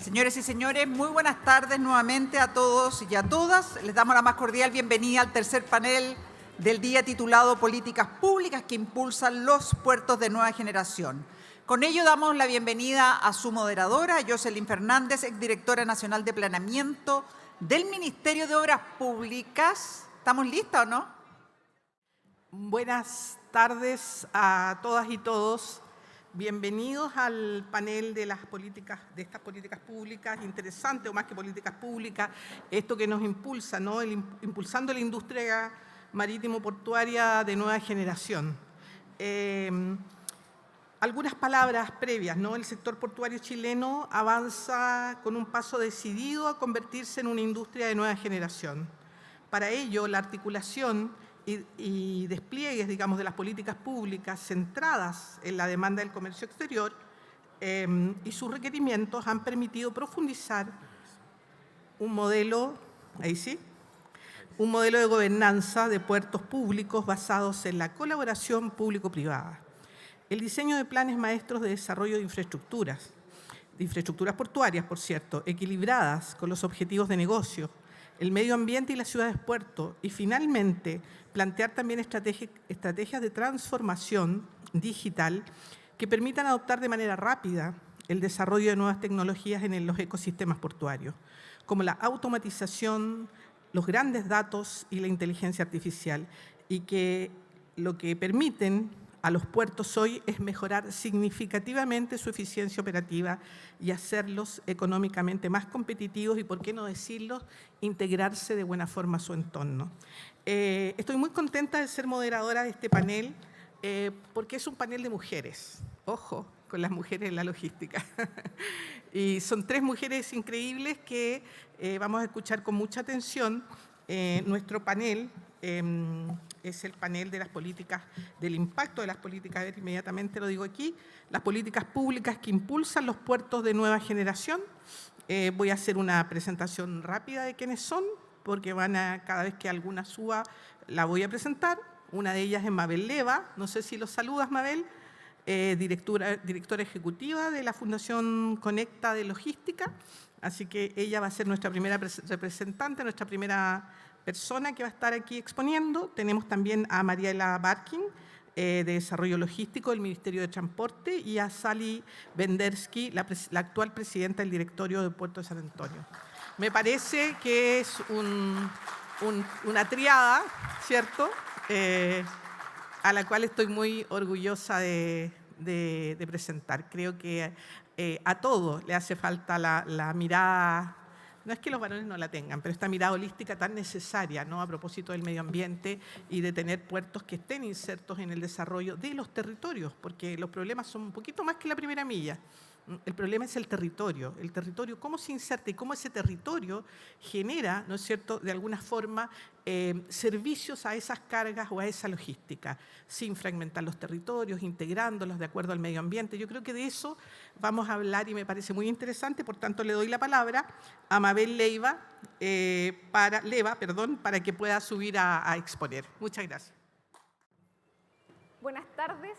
Señores y señores, muy buenas tardes nuevamente a todos y a todas. Les damos la más cordial bienvenida al tercer panel del día titulado Políticas Públicas que impulsan los puertos de nueva generación. Con ello damos la bienvenida a su moderadora, Jocelyn Fernández, exdirectora nacional de Planeamiento del Ministerio de Obras Públicas. ¿Estamos listos o no? Buenas tardes a todas y todos. Bienvenidos al panel de estas políticas públicas, interesante o más que políticas públicas, esto que nos impulsa, ¿no? Impulsando la industria marítimo-portuaria de nueva generación. Algunas palabras previas, ¿no? El sector portuario chileno avanza con un paso decidido a convertirse en una industria de nueva generación. Para ello, la articulación y despliegues, digamos, de las políticas públicas centradas en la demanda del comercio exterior y sus requerimientos han permitido profundizar un modelo de gobernanza de puertos públicos basados en la colaboración público-privada. El diseño de planes maestros de desarrollo de infraestructuras portuarias, por cierto, equilibradas con los objetivos de negocio, el medio ambiente y las ciudades puerto, y finalmente plantear también estrategias de transformación digital que permitan adoptar de manera rápida el desarrollo de nuevas tecnologías en los ecosistemas portuarios, como la automatización, los grandes datos y la inteligencia artificial, y que lo que permiten a los puertos hoy es mejorar significativamente su eficiencia operativa y hacerlos económicamente más competitivos y, por qué no decirlo, integrarse de buena forma a su entorno. Estoy muy contenta de ser moderadora de este panel porque es un panel de mujeres. Ojo con las mujeres en la logística. Y son tres mujeres increíbles que vamos a escuchar con mucha atención. Nuestro panel es el panel de las políticas, del impacto de las políticas, inmediatamente lo digo aquí, las políticas públicas que impulsan los puertos de nueva generación. Voy a hacer una presentación rápida de quiénes son, porque cada vez que alguna suba, la voy a presentar. Una de ellas es Mabel Leva, no sé si los saludas, Mabel, directora ejecutiva de la Fundación Conecta de Logística, así que ella va a ser nuestra primera representante, nuestra primera persona que va a estar aquí exponiendo. Tenemos también a Mariela Barkin, de Desarrollo Logístico del Ministerio de Transporte, y a Sally Bendersky, la actual presidenta del Directorio del Puerto de San Antonio. Me parece que es una triada, ¿cierto?, a la cual estoy muy orgullosa de presentar. Creo que a todos le hace falta la mirada. No es que los varones no la tengan, pero esta mirada holística tan necesaria, ¿no?, a propósito del medio ambiente y de tener puertos que estén insertos en el desarrollo de los territorios, porque los problemas son un poquito más que la primera milla. El problema es el territorio, cómo se inserta y cómo ese territorio genera, ¿no es cierto?, de alguna forma servicios a esas cargas o a esa logística, sin fragmentar los territorios, integrándolos de acuerdo al medio ambiente. Yo creo que de eso vamos a hablar y me parece muy interesante, por tanto le doy la palabra a Mabel Leva, para que pueda subir a exponer. Muchas gracias. Buenas tardes.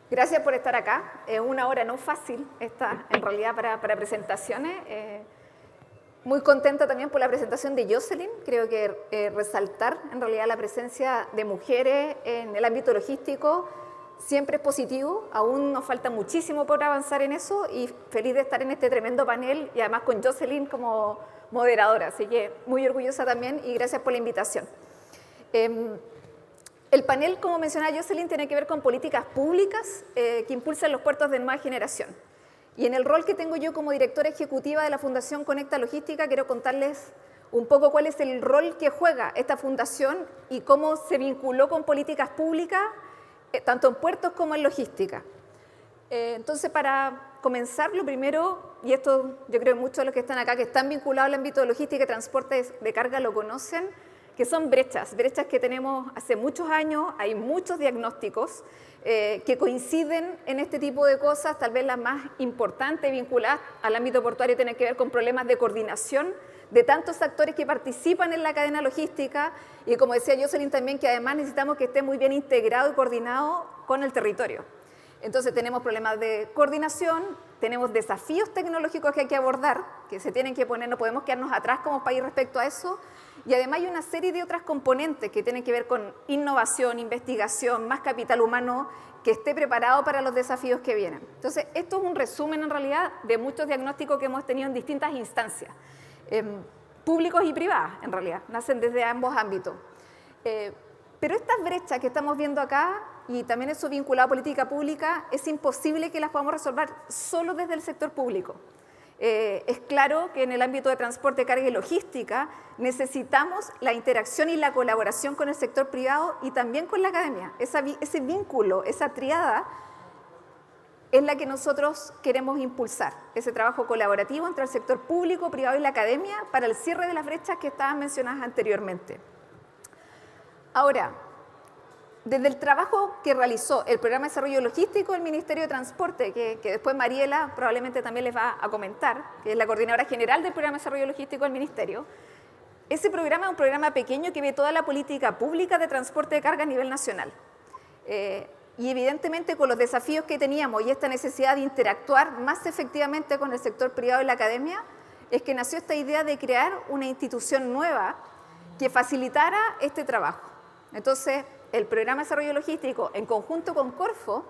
Gracias por estar acá. Es una hora no fácil esta, en realidad, para presentaciones. Muy contenta también por la presentación de Jocelyn. Creo que resaltar, en realidad, la presencia de mujeres en el ámbito logístico siempre es positivo. Aún nos falta muchísimo por avanzar en eso y feliz de estar en este tremendo panel y además con Jocelyn como moderadora. Así que muy orgullosa también y gracias por la invitación. El panel, como mencionaba Jocelyn, tiene que ver con políticas públicas que impulsan los puertos de nueva generación. Y en el rol que tengo yo como directora ejecutiva de la Fundación Conecta Logística, quiero contarles un poco cuál es el rol que juega esta fundación y cómo se vinculó con políticas públicas, tanto en puertos como en logística. Entonces, para comenzar, lo primero, y esto yo creo que muchos de los que están acá, que están vinculados al ámbito de logística y transporte de carga, lo conocen, que son brechas que tenemos hace muchos años. Hay muchos diagnósticos que coinciden en este tipo de cosas. Tal vez las más importantes vinculadas al ámbito portuario tienen que ver con problemas de coordinación de tantos actores que participan en la cadena logística y, como decía Jocelyn también, que además necesitamos que esté muy bien integrado y coordinado con el territorio. Entonces tenemos problemas de coordinación, tenemos desafíos tecnológicos que hay que abordar, que se tienen que poner, no podemos quedarnos atrás como país respecto a eso, y además hay una serie de otras componentes que tienen que ver con innovación, investigación, más capital humano que esté preparado para los desafíos que vienen. Entonces, esto es un resumen en realidad de muchos diagnósticos que hemos tenido en distintas instancias, públicos y privadas en realidad, nacen desde ambos ámbitos. Pero estas brechas que estamos viendo acá, y también eso vinculado a política pública, es imposible que las podamos resolver solo desde el sector público. Es claro que en el ámbito de transporte, carga y logística necesitamos la interacción y la colaboración con el sector privado y también con la academia. Ese vínculo, esa triada, es la que nosotros queremos impulsar, ese trabajo colaborativo entre el sector público, privado y la academia para el cierre de las brechas que estaban mencionadas anteriormente. Ahora, desde el trabajo que realizó el Programa de Desarrollo Logístico del Ministerio de Transporte, que después Mariela probablemente también les va a comentar, que es la coordinadora general del Programa de Desarrollo Logístico del Ministerio, ese programa es un programa pequeño que ve toda la política pública de transporte de carga a nivel nacional. Y evidentemente con los desafíos que teníamos y esta necesidad de interactuar más efectivamente con el sector privado y la academia, es que nació esta idea de crear una institución nueva que facilitara este trabajo. Entonces, el Programa de Desarrollo Logístico, en conjunto con Corfo,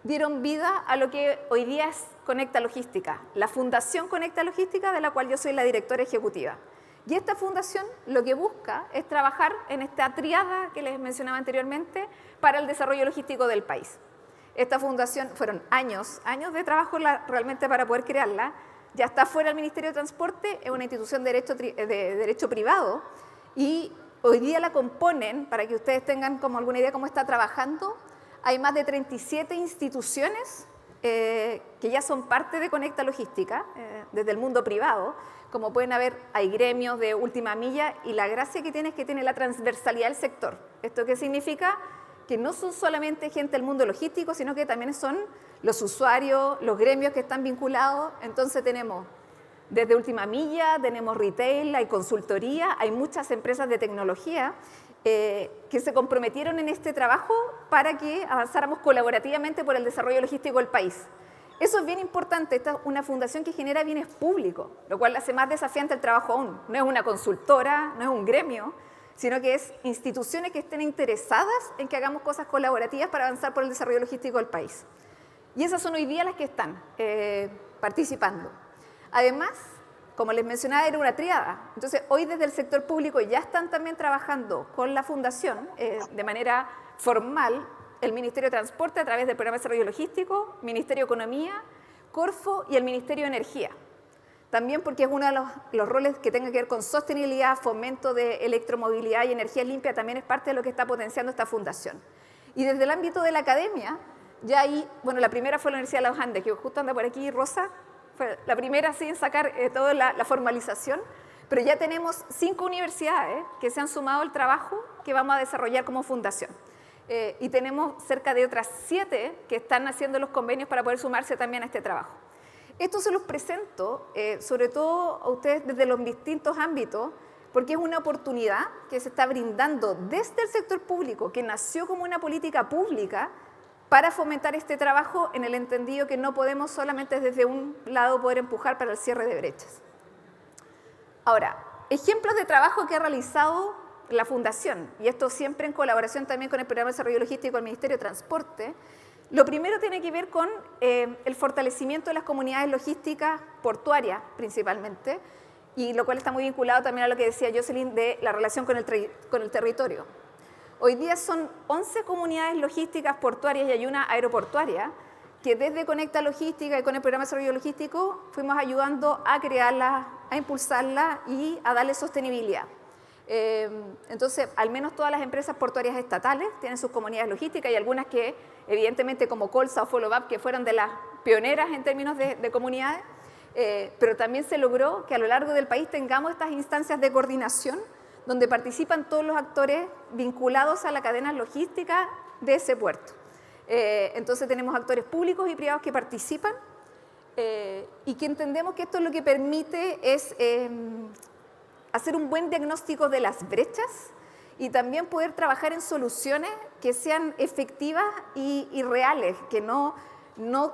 dieron vida a lo que hoy día es Conecta Logística, la Fundación Conecta Logística, de la cual yo soy la directora ejecutiva. Y esta fundación lo que busca es trabajar en esta triada que les mencionaba anteriormente para el desarrollo logístico del país. Esta fundación fueron años de trabajo realmente para poder crearla. Ya está fuera del Ministerio de Transporte, es una institución de derecho privado y hoy día la componen, para que ustedes tengan como alguna idea cómo está trabajando, hay más de 37 instituciones que ya son parte de Conecta Logística, desde el mundo privado. Como pueden ver, hay gremios de última milla y la gracia que tiene es que tiene la transversalidad del sector. ¿Esto qué significa? Que no son solamente gente del mundo logístico, sino que también son los usuarios, los gremios que están vinculados. Entonces tenemos desde última milla, tenemos retail, hay consultoría, hay muchas empresas de tecnología que se comprometieron en este trabajo para que avanzáramos colaborativamente por el desarrollo logístico del país. Eso es bien importante, esta es una fundación que genera bienes públicos, lo cual hace más desafiante el trabajo aún. No es una consultora, no es un gremio, sino que es instituciones que estén interesadas en que hagamos cosas colaborativas para avanzar por el desarrollo logístico del país. Y esas son hoy día las que están participando. Además, como les mencionaba, era una triada. Entonces, hoy desde el sector público ya están también trabajando con la fundación de manera formal, el Ministerio de Transporte a través del Programa de Desarrollo Logístico, Ministerio de Economía, Corfo y el Ministerio de Energía. También porque es uno de los roles que tenga que ver con sostenibilidad, fomento de electromovilidad y energía limpia, también es parte de lo que está potenciando esta fundación. Y desde el ámbito de la academia, ya ahí, bueno, la primera fue la Universidad de los Andes, que justo anda por aquí, Rosa, fue la primera sí, en sacar toda la formalización, pero ya tenemos 5 universidades que se han sumado al trabajo que vamos a desarrollar como fundación. Y tenemos cerca de otras 7 que están haciendo los convenios para poder sumarse también a este trabajo. Esto se los presento, sobre todo a ustedes desde los distintos ámbitos, porque es una oportunidad que se está brindando desde el sector público, que nació como una política pública para fomentar este trabajo en el entendido que no podemos solamente desde un lado poder empujar para el cierre de brechas. Ahora, ejemplos de trabajo que ha realizado la Fundación, y esto siempre en colaboración también con el Programa de Desarrollo Logístico del Ministerio de Transporte. Lo primero tiene que ver con el fortalecimiento de las comunidades logísticas portuarias principalmente, y lo cual está muy vinculado también a lo que decía Jocelyn de la relación con el territorio. Hoy día son 11 comunidades logísticas portuarias y hay una aeroportuaria que desde Conecta Logística y con el Programa de Desarrollo Logístico fuimos ayudando a crearla, a impulsarla y a darle sostenibilidad. Entonces, al menos todas las empresas portuarias estatales tienen sus comunidades logísticas y algunas que, evidentemente, como Colsa o Follow Up, que fueron de las pioneras en términos de comunidades, pero también se logró que a lo largo del país tengamos estas instancias de coordinación donde participan todos los actores vinculados a la cadena logística de ese puerto. Entonces, tenemos actores públicos y privados que participan y que entendemos que esto lo que permite es hacer un buen diagnóstico de las brechas y también poder trabajar en soluciones que sean efectivas y reales, que no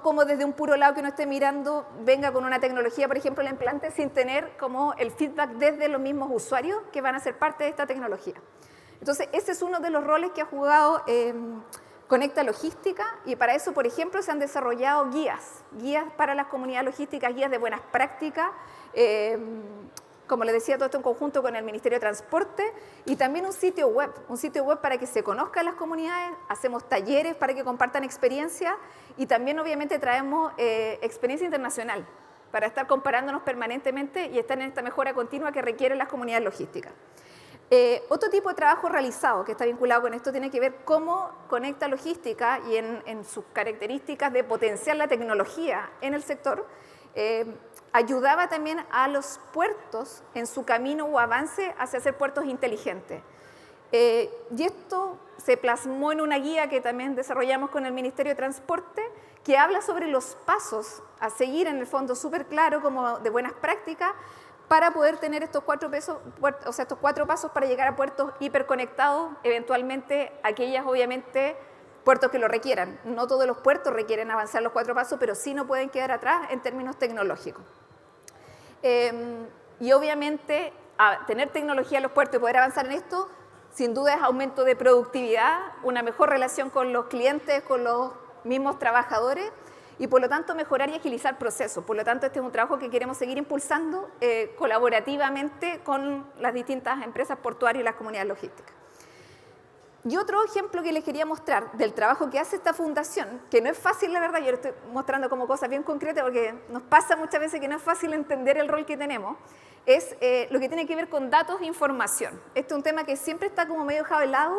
como desde un puro lado que uno esté mirando, venga con una tecnología, por ejemplo, el implante, sin tener como el feedback desde los mismos usuarios que van a ser parte de esta tecnología. Entonces, ese es uno de los roles que ha jugado Conecta Logística, y para eso, por ejemplo, se han desarrollado guías para las comunidades logísticas, guías de buenas prácticas, como les decía, todo esto en conjunto con el Ministerio de Transporte, y también un sitio web para que se conozcan las comunidades, hacemos talleres para que compartan experiencias, y también obviamente traemos experiencia internacional para estar comparándonos permanentemente y estar en esta mejora continua que requieren las comunidades logísticas. Otro tipo de trabajo realizado que está vinculado con esto tiene que ver cómo Conecta Logística y en sus características de potenciar la tecnología en el sector, ayudaba también a los puertos en su camino o avance hacia ser puertos inteligentes. Y esto se plasmó en una guía que también desarrollamos con el Ministerio de Transporte, que habla sobre los pasos a seguir, en el fondo súper claro, como de buenas prácticas, para poder tener estos cuatro pasos para llegar a puertos hiperconectados, eventualmente aquellas, obviamente, puertos que lo requieran. No todos los puertos requieren avanzar los 4 pasos, pero sí no pueden quedar atrás en términos tecnológicos. Y obviamente, tener tecnología en los puertos y poder avanzar en esto, sin duda es aumento de productividad, una mejor relación con los clientes, con los mismos trabajadores, y por lo tanto mejorar y agilizar procesos. Por lo tanto, este es un trabajo que queremos seguir impulsando colaborativamente con las distintas empresas portuarias y las comunidades logísticas. Y otro ejemplo que les quería mostrar del trabajo que hace esta fundación, que no es fácil, la verdad, yo lo estoy mostrando como cosas bien concretas porque nos pasa muchas veces que no es fácil entender el rol que tenemos, es lo que tiene que ver con datos e información. Este es un tema que siempre está como medio dejado de lado,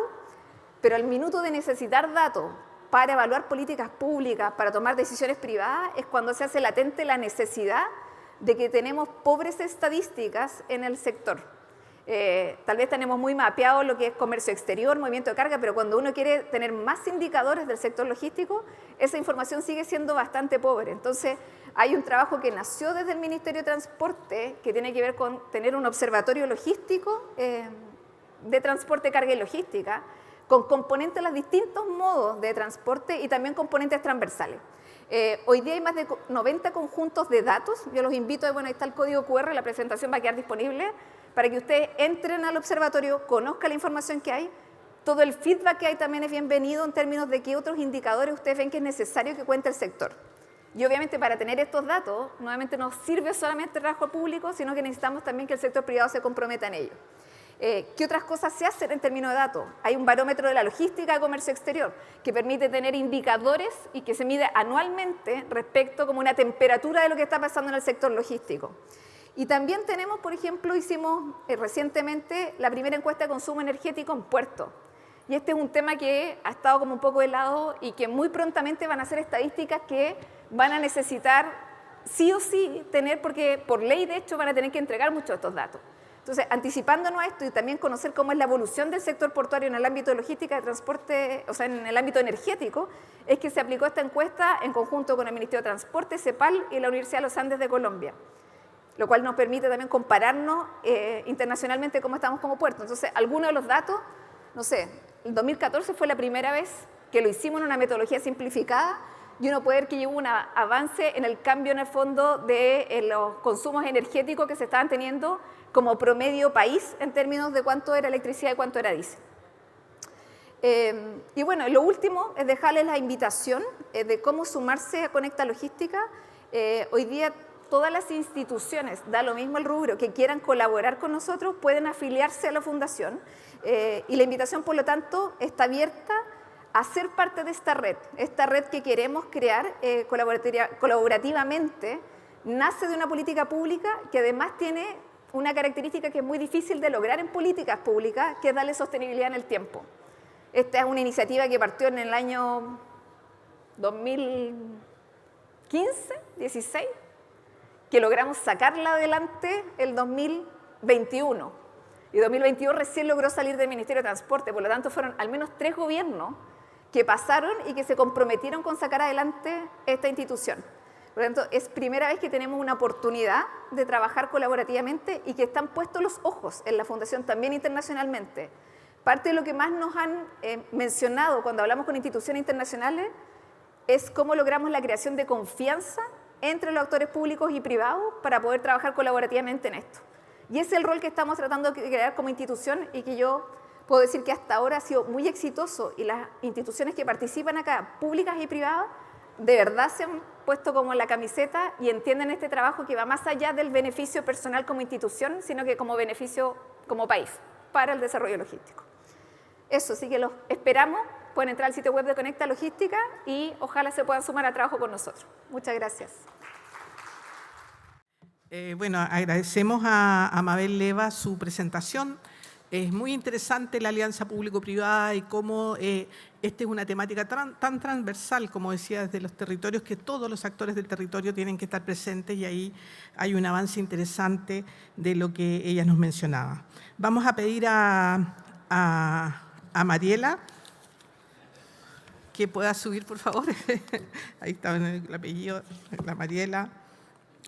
pero al minuto de necesitar datos para evaluar políticas públicas, para tomar decisiones privadas, es cuando se hace latente la necesidad de que tenemos pobres estadísticas en el sector. Tal vez tenemos muy mapeado lo que es comercio exterior, movimiento de carga, pero cuando uno quiere tener más indicadores del sector logístico, esa información sigue siendo bastante pobre. Entonces, hay un trabajo que nació desde el Ministerio de Transporte que tiene que ver con tener un observatorio logístico de transporte, carga y logística, con componentes de los distintos modos de transporte y también componentes transversales. Hoy día hay más de 90 conjuntos de datos. Yo los invito, bueno, ahí está el código QR, la presentación va a quedar disponible, para que ustedes entren al observatorio, conozcan la información que hay, todo el feedback que hay también es bienvenido en términos de qué otros indicadores ustedes ven que es necesario que cuente el sector. Y obviamente para tener estos datos, nuevamente no sirve solamente el trabajo público, sino que necesitamos también que el sector privado se comprometa en ello. ¿Qué otras cosas se hacen en términos de datos? Hay un barómetro de la logística de comercio exterior que permite tener indicadores y que se mide anualmente respecto como una temperatura de lo que está pasando en el sector logístico. Y también tenemos, por ejemplo, hicimos recientemente la primera encuesta de consumo energético en puertos. Y este es un tema que ha estado como un poco de lado y que muy prontamente van a ser estadísticas que van a necesitar sí o sí tener, porque por ley de hecho van a tener que entregar muchos de estos datos. Entonces, anticipándonos a esto y también conocer cómo es la evolución del sector portuario en el ámbito de logística, de transporte, o sea, en el ámbito energético, es que se aplicó esta encuesta en conjunto con el Ministerio de Transporte, CEPAL y la Universidad de los Andes de Colombia, lo cual nos permite también compararnos internacionalmente cómo estamos como puerto. Entonces, algunos de los datos, no sé, el 2014 fue la primera vez que lo hicimos en una metodología simplificada y uno puede ver que hubo un avance en el cambio en el fondo de los consumos energéticos que se estaban teniendo como promedio país en términos de cuánto era electricidad y cuánto era diésel. Y bueno, lo último es dejarles la invitación de cómo sumarse a Conecta Logística. Hoy día todas las instituciones, da lo mismo el rubro, que quieran colaborar con nosotros, pueden afiliarse a la fundación. Y la invitación, por lo tanto, está abierta a ser parte de esta red que queremos crear colaborativamente, nace de una política pública que además tiene una característica que es muy difícil de lograr en políticas públicas, que es darle sostenibilidad en el tiempo. Esta es una iniciativa que partió en el año 2015, 16, que logramos sacarla adelante el 2021. Y 2021 recién logró salir del Ministerio de Transporte, por lo tanto fueron al menos 3 gobiernos que pasaron y que se comprometieron con sacar adelante esta institución. Por lo tanto, es primera vez que tenemos una oportunidad de trabajar colaborativamente y que están puestos los ojos en la Fundación también internacionalmente Parte de lo que más nos han mencionado cuando hablamos con instituciones internacionales es cómo logramos la creación de confianza entre los actores públicos y privados para poder trabajar colaborativamente en esto. Y ese es el rol que estamos tratando de crear como institución y que yo puedo decir que hasta ahora ha sido muy exitoso, y las instituciones que participan acá, públicas y privadas, de verdad se han puesto como la camiseta y entienden este trabajo que va más allá del beneficio personal como institución, sino que como beneficio como país para el desarrollo logístico. Eso, sí que los esperamos. Pueden entrar al sitio web de Conecta Logística y ojalá se puedan sumar a trabajo con nosotros. Muchas gracias. Bueno, agradecemos a Mabel Leva su presentación. Es muy interesante la alianza público-privada y cómo esta es una temática tan transversal, como decía, desde los territorios, que todos los actores del territorio tienen que estar presentes, y ahí hay un avance interesante de lo que ella nos mencionaba. Vamos a pedir a Mariela que pueda subir, por favor. Ahí está el apellido, la Mariela.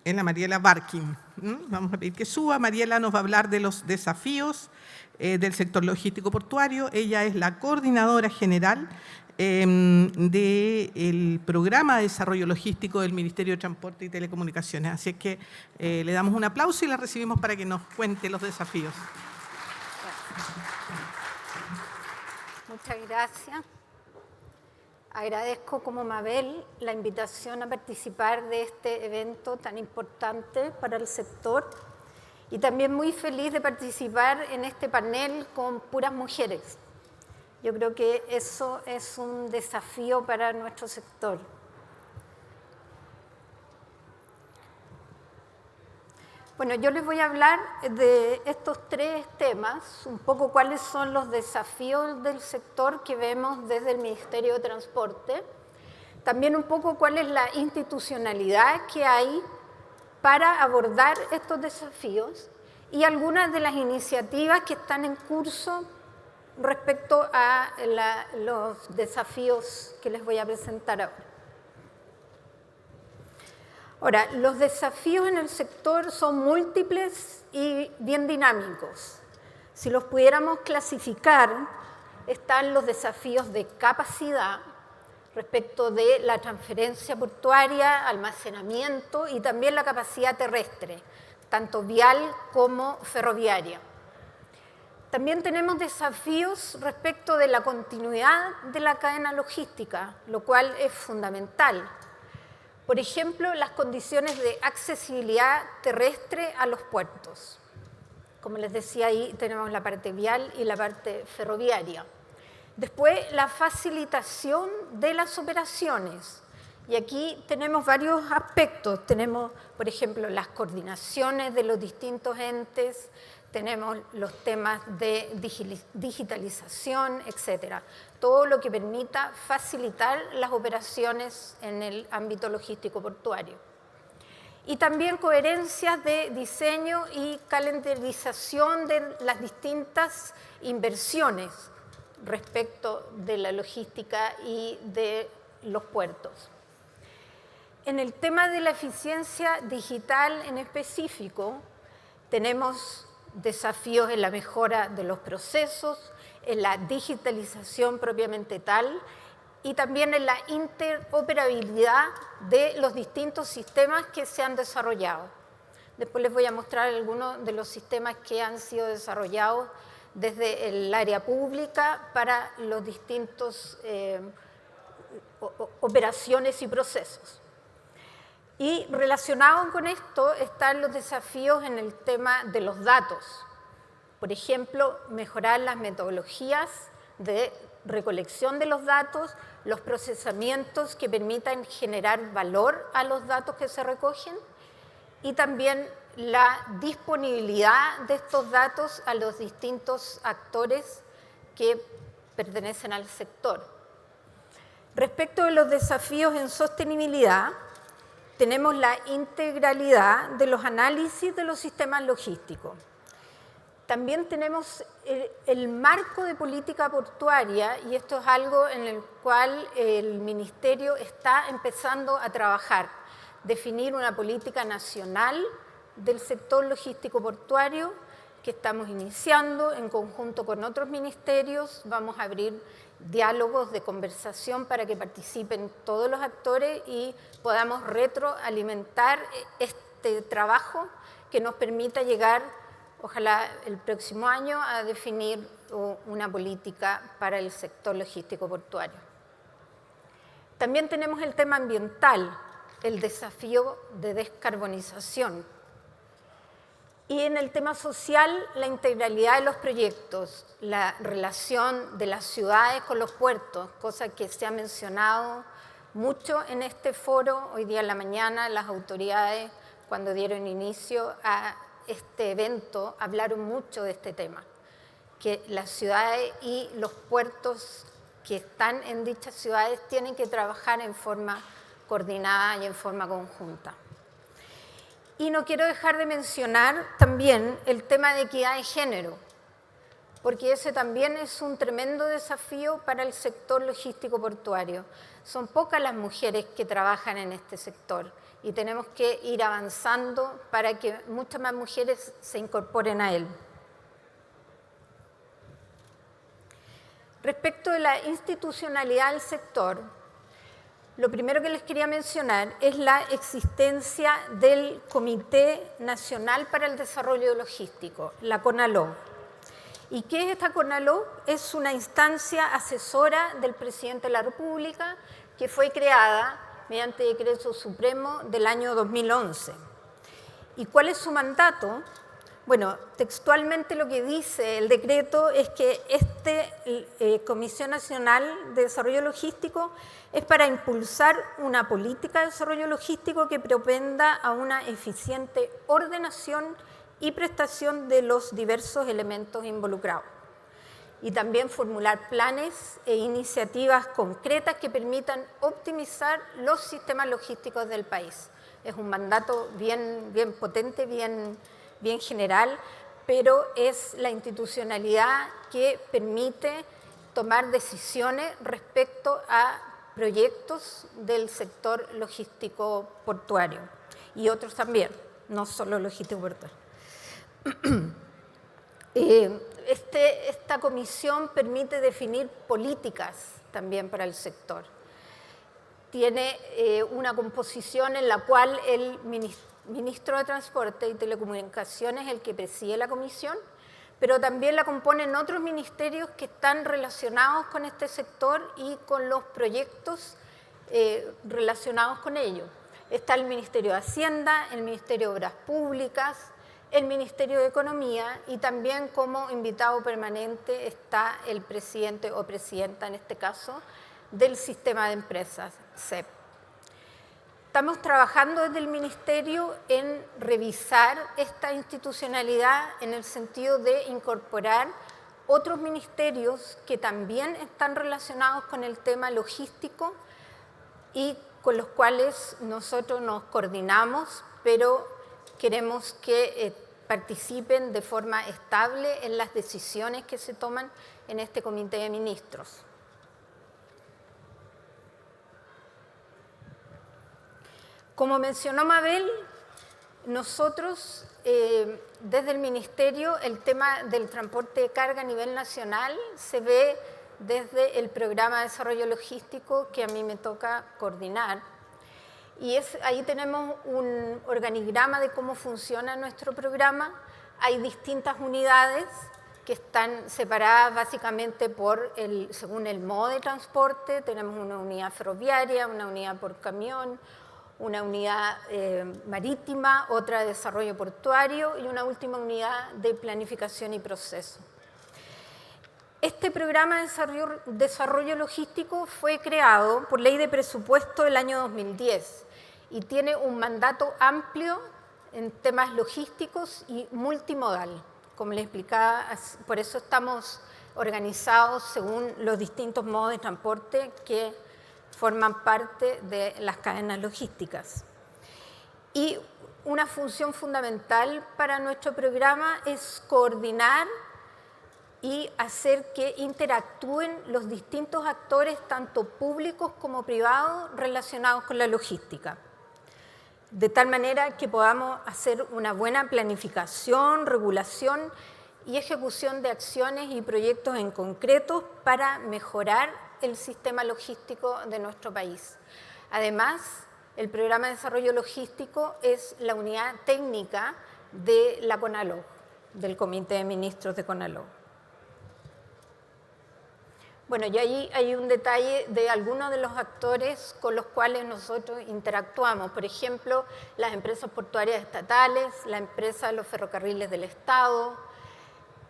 Es la Mariela Barkin. Vamos a pedir que suba. Mariela nos va a hablar de los desafíos del sector logístico portuario. Ella es la coordinadora general del Programa de Desarrollo Logístico del Ministerio de Transporte y Telecomunicaciones. Así es que le damos un aplauso y la recibimos para que nos cuente los desafíos. Muchas gracias. Agradezco como Mabel la invitación a participar de este evento tan importante para el sector, y también muy feliz de participar en este panel con puras mujeres. Yo creo que eso es un desafío para nuestro sector. Bueno, yo les voy a hablar de estos tres temas, un poco cuáles son los desafíos del sector que vemos desde el Ministerio de Transporte, también un poco cuál es la institucionalidad que hay para abordar estos desafíos y algunas de las iniciativas que están en curso respecto a los desafíos que les voy a presentar ahora. Ahora, los desafíos en el sector son múltiples y bien dinámicos. Si los pudiéramos clasificar, están los desafíos de capacidad respecto de la transferencia portuaria, almacenamiento y también la capacidad terrestre, tanto vial como ferroviaria. También tenemos desafíos respecto de la continuidad de la cadena logística, lo cual es fundamental. Por ejemplo, las condiciones de accesibilidad terrestre a los puertos. Como les decía, ahí tenemos la parte vial y la parte ferroviaria. Después, la facilitación de las operaciones. Y aquí tenemos varios aspectos. Tenemos, por ejemplo, las coordinaciones de los distintos entes, tenemos los temas de digitalización, etc. Todo lo que permita facilitar las operaciones en el ámbito logístico portuario. Y también coherencias de diseño y calendarización de las distintas inversiones respecto de la logística y de los puertos. En el tema de la eficiencia digital en específico, tenemos desafíos en la mejora de los procesos, en la digitalización propiamente tal y también en la interoperabilidad de los distintos sistemas que se han desarrollado. Después les voy a mostrar algunos de los sistemas que han sido desarrollados desde el área pública para los distintos operaciones y procesos. Y relacionado con esto están los desafíos en el tema de los datos. Por ejemplo, mejorar las metodologías de recolección de los datos, los procesamientos que permitan generar valor a los datos que se recogen y también la disponibilidad de estos datos a los distintos actores que pertenecen al sector. Respecto de los desafíos en sostenibilidad, tenemos la integralidad de los análisis de los sistemas logísticos. También tenemos el marco de política portuaria, y esto es algo en el cual el Ministerio está empezando a trabajar. Definir una política nacional del sector logístico portuario que estamos iniciando en conjunto con otros ministerios. Vamos a abrir diálogos de conversación para que participen todos los actores y podamos retroalimentar este trabajo que nos permita llegar, ojalá el próximo año, a definir una política para el sector logístico portuario. También tenemos el tema ambiental, el desafío de descarbonización. Y en el tema social, la integralidad de los proyectos, la relación de las ciudades con los puertos, cosa que se ha mencionado mucho en este foro. Hoy día en la mañana las autoridades, cuando dieron inicio a este evento, hablaron mucho de este tema, que las ciudades y los puertos que están en dichas ciudades tienen que trabajar en forma coordinada y en forma conjunta. Y no quiero dejar de mencionar también el tema de equidad de género, porque ese también es un tremendo desafío para el sector logístico portuario. Son pocas las mujeres que trabajan en este sector y tenemos que ir avanzando para que muchas más mujeres se incorporen a él. Respecto de la institucionalidad del sector, lo primero que les quería mencionar es la existencia del Comité Nacional para el Desarrollo Logístico, la CONALOG. ¿Y qué es esta CONALOG? Es una instancia asesora del presidente de la República que fue creada mediante decreto supremo del año 2011. ¿Y cuál es su mandato? Bueno, textualmente lo que dice el decreto es que Comisión Nacional de Desarrollo Logístico es para impulsar una política de desarrollo logístico que propenda a una eficiente ordenación y prestación de los diversos elementos involucrados. Y también formular planes e iniciativas concretas que permitan optimizar los sistemas logísticos del país. Es un mandato bien potente, bien general, pero es la institucionalidad que permite tomar decisiones respecto a proyectos del sector logístico portuario y otros también, no solo logístico portuario. Esta comisión permite definir políticas también para el sector. Tiene una composición en la cual el ministro de Transporte y Telecomunicaciones es el que preside la comisión, pero también la componen otros ministerios que están relacionados con este sector y con los proyectos relacionados con ello. Está el Ministerio de Hacienda, el Ministerio de Obras Públicas, el Ministerio de Economía y también como invitado permanente está el presidente o presidenta, en este caso, del Sistema de Empresas, SEP. Estamos trabajando desde el Ministerio en revisar esta institucionalidad en el sentido de incorporar otros ministerios que también están relacionados con el tema logístico y con los cuales nosotros nos coordinamos, pero queremos que participen de forma estable en las decisiones que se toman en este comité de ministros. Como mencionó Mabel, nosotros desde el Ministerio el tema del transporte de carga a nivel nacional se ve desde el Programa de Desarrollo Logístico que a mí me toca coordinar. Y ahí tenemos un organigrama de cómo funciona nuestro programa. Hay distintas unidades que están separadas básicamente según el modo de transporte. Tenemos una unidad ferroviaria, una unidad por camión, una unidad marítima, otra de desarrollo portuario y una última unidad de planificación y proceso. Este programa de desarrollo logístico fue creado por ley de presupuesto del año 2010 y tiene un mandato amplio en temas logísticos y multimodal. Como les explicaba, por eso estamos organizados según los distintos modos de transporte que forman parte de las cadenas logísticas. Y una función fundamental para nuestro programa es coordinar y hacer que interactúen los distintos actores, tanto públicos como privados, relacionados con la logística. De tal manera que podamos hacer una buena planificación, regulación y ejecución de acciones y proyectos en concreto para mejorar el sistema logístico de nuestro país. Además, el Programa de Desarrollo Logístico es la unidad técnica de la CONALOG, del Comité de Ministros de CONALOG. Bueno, y ahí hay un detalle de algunos de los actores con los cuales nosotros interactuamos. Por ejemplo, las empresas portuarias estatales, la empresa de los ferrocarriles del Estado.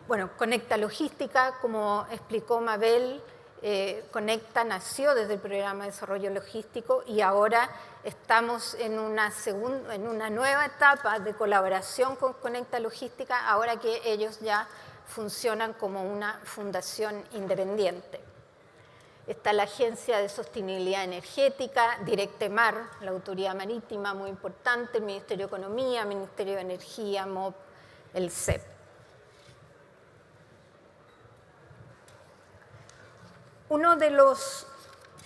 Bueno, Conecta Logística, como explicó Mabel, Conecta nació desde el Programa de Desarrollo Logístico y ahora estamos en una nueva etapa de colaboración con Conecta Logística, ahora que ellos ya funcionan como una fundación independiente. Está la Agencia de Sostenibilidad Energética, Directemar, la Autoridad Marítima, muy importante, el Ministerio de Economía, Ministerio de Energía, MOP, el CEP. Uno de los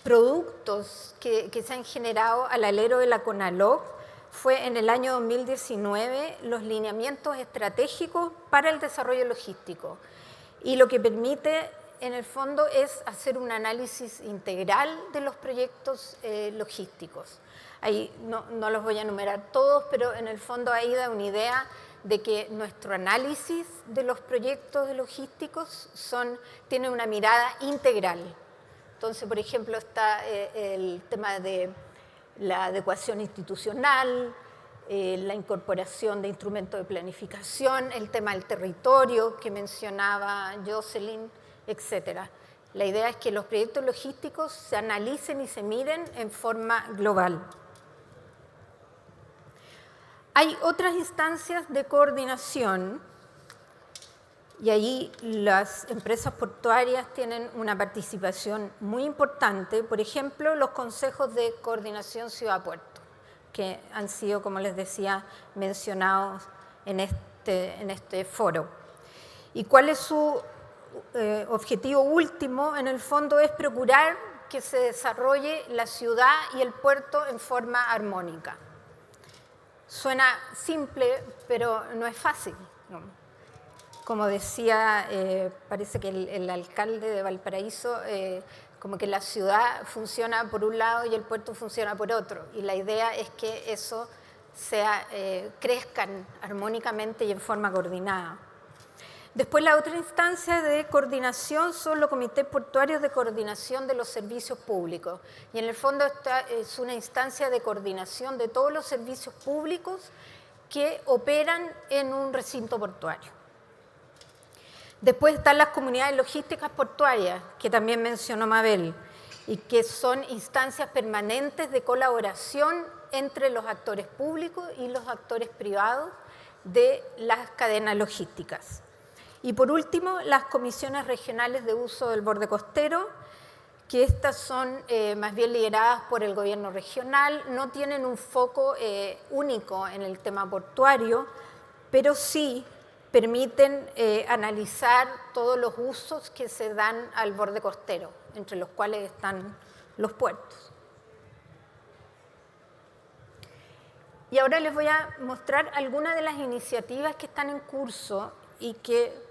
productos que se han generado al alero de la CONALOG fue en el año 2019 los lineamientos estratégicos para el desarrollo logístico. Y lo que permite, en el fondo, es hacer un análisis integral de los proyectos logísticos. Ahí no los voy a enumerar todos, pero en el fondo ahí da una idea de que nuestro análisis de los proyectos logísticos tiene una mirada integral. Entonces, por ejemplo, está el tema de la adecuación institucional, la incorporación de instrumentos de planificación, el tema del territorio que mencionaba Jocelyn, etc. La idea es que los proyectos logísticos se analicen y se miren en forma global. Hay otras instancias de coordinación y ahí las empresas portuarias tienen una participación muy importante. Por ejemplo, los consejos de coordinación ciudad-puerto, que han sido, como les decía, mencionados en este foro. ¿Y cuál es su objetivo último? En el fondo es procurar que se desarrolle la ciudad y el puerto en forma armónica. Suena simple, pero no es fácil, ¿no? Como decía, parece que el alcalde de Valparaíso, como que la ciudad funciona por un lado y el puerto funciona por otro. Y la idea es que eso crezcan armónicamente y en forma coordinada. Después, la otra instancia de coordinación son los comités portuarios de coordinación de los servicios públicos. Y en el fondo esta es una instancia de coordinación de todos los servicios públicos que operan en un recinto portuario. Después están las comunidades logísticas portuarias, que también mencionó Mabel, y que son instancias permanentes de colaboración entre los actores públicos y los actores privados de las cadenas logísticas. Y por último, las comisiones regionales de uso del borde costero, que estas son más bien lideradas por el gobierno regional, no tienen un foco único en el tema portuario, pero sí permiten analizar todos los usos que se dan al borde costero, entre los cuales están los puertos. Y ahora les voy a mostrar algunas de las iniciativas que están en curso y que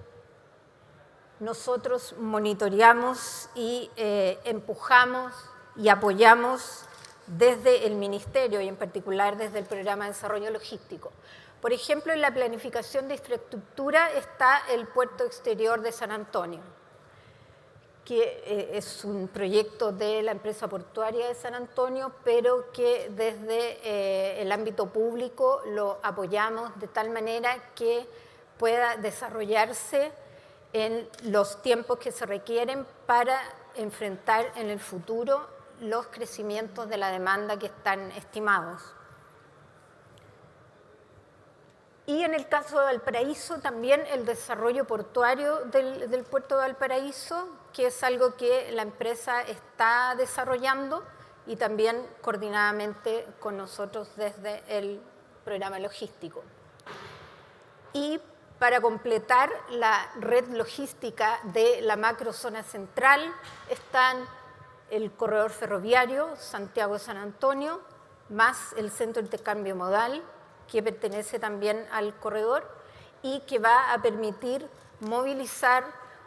nosotros monitoreamos y empujamos y apoyamos desde el Ministerio y en particular desde el Programa de Desarrollo Logístico. Por ejemplo, en la planificación de infraestructura está el Puerto Exterior de San Antonio, que es un proyecto de la empresa portuaria de San Antonio, pero que desde el ámbito público lo apoyamos de tal manera que pueda desarrollarse en los tiempos que se requieren para enfrentar en el futuro los crecimientos de la demanda que están estimados. Y en el caso de Valparaíso, también el desarrollo portuario del puerto de Valparaíso, que es algo que la empresa está desarrollando y también coordinadamente con nosotros desde el programa logístico. Y para completar la red logística de la macrozona central están el corredor ferroviario Santiago-San Antonio, más el centro de intercambio modal, que pertenece también al corredor y que va a permitir movilizar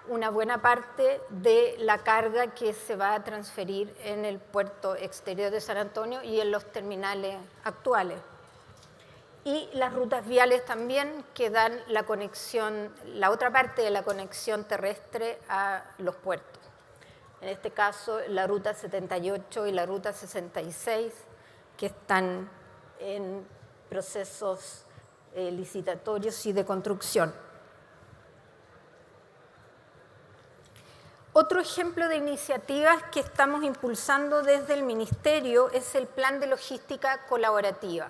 una buena parte de la carga que se va a transferir en el puerto exterior de San Antonio y en los terminales actuales. Y las rutas viales también que dan la conexión, la otra parte de la conexión terrestre a los puertos. En este caso, la ruta 78 y la ruta 66, que están en procesos licitatorios y de construcción. Otro ejemplo de iniciativas que estamos impulsando desde el Ministerio es el Plan de Logística Colaborativa.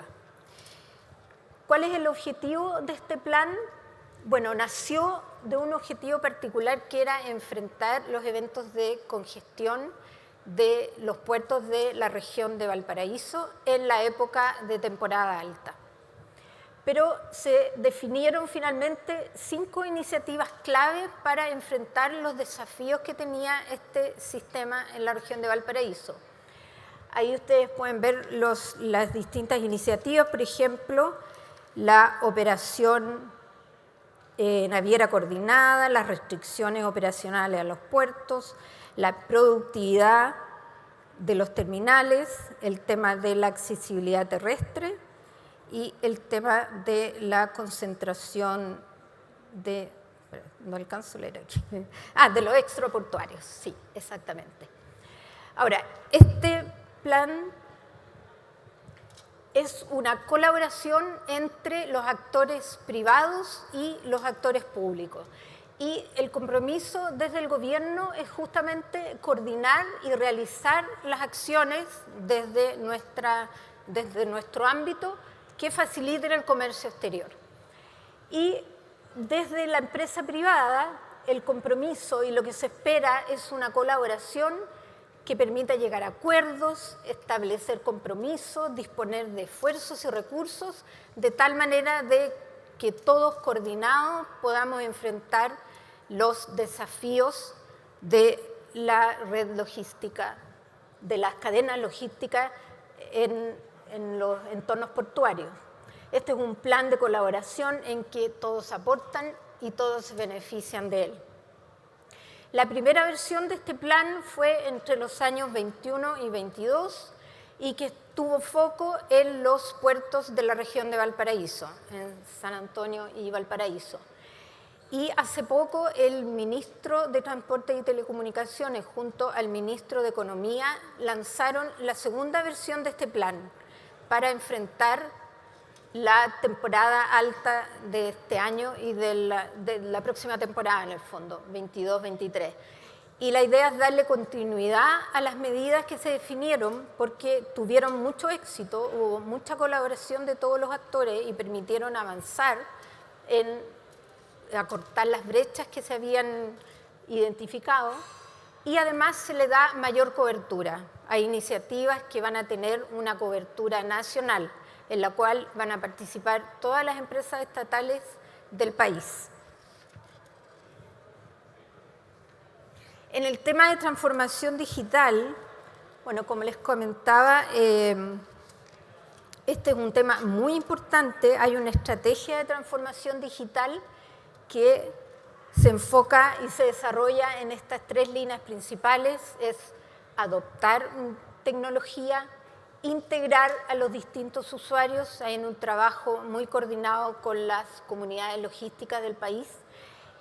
¿Cuál es el objetivo de este plan? Bueno, nació de un objetivo particular que era enfrentar los eventos de congestión de los puertos de la región de Valparaíso en la época de temporada alta. Pero se definieron finalmente 5 iniciativas clave para enfrentar los desafíos que tenía este sistema en la región de Valparaíso. Ahí ustedes pueden ver las distintas iniciativas, por ejemplo, la operación naviera coordinada, las restricciones operacionales a los puertos, la productividad de los terminales, el tema de la accesibilidad terrestre y el tema de la concentración de, no alcanzo a leer aquí, de los extraportuarios, sí, exactamente. Ahora, este plan es una colaboración entre los actores privados y los actores públicos. Y el compromiso desde el gobierno es justamente coordinar y realizar las acciones desde nuestro ámbito que faciliten el comercio exterior. Y desde la empresa privada, el compromiso y lo que se espera es una colaboración que permita llegar a acuerdos, establecer compromisos, disponer de esfuerzos y recursos, de tal manera de que todos coordinados podamos enfrentar los desafíos de la red logística, de las cadenas logísticas en los entornos portuarios. Este es un plan de colaboración en que todos aportan y todos se benefician de él. La primera versión de este plan fue entre los años 21 y 22 y que tuvo foco en los puertos de la región de Valparaíso, en San Antonio y Valparaíso. Y hace poco el ministro de Transporte y Telecomunicaciones junto al ministro de Economía lanzaron la segunda versión de este plan para enfrentar la temporada alta de este año y de la próxima temporada, en el fondo, 22-23. Y la idea es darle continuidad a las medidas que se definieron porque tuvieron mucho éxito, hubo mucha colaboración de todos los actores y permitieron avanzar en acortar las brechas que se habían identificado y además se le da mayor cobertura. Hay iniciativas que van a tener una cobertura nacional, en la cual van a participar todas las empresas estatales del país. En el tema de transformación digital, bueno, como les comentaba, este es un tema muy importante. Hay una estrategia de transformación digital que se enfoca y se desarrolla en estas 3 líneas principales. Es adoptar tecnología, integrar a los distintos usuarios. Hay un trabajo muy coordinado con las comunidades logísticas del país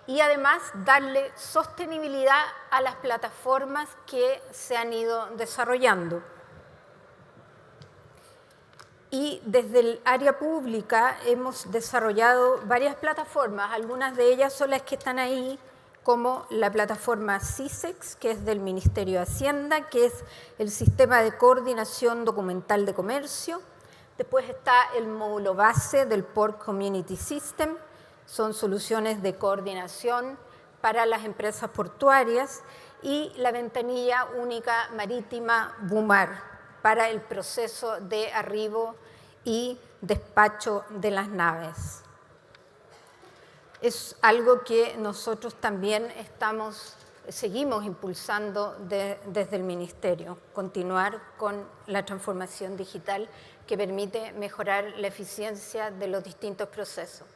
y además darle sostenibilidad a las plataformas que se han ido desarrollando. Y desde el área pública hemos desarrollado varias plataformas, algunas de ellas son las que están ahí, como la plataforma CISEX, que es del Ministerio de Hacienda, que es el Sistema de Coordinación Documental de Comercio. Después está el módulo base del Port Community System, son soluciones de coordinación para las empresas portuarias, y la ventanilla única marítima BUMAR, para el proceso de arribo y despacho de las naves. Es algo que nosotros también seguimos impulsando desde el Ministerio, continuar con la transformación digital que permite mejorar la eficiencia de los distintos procesos.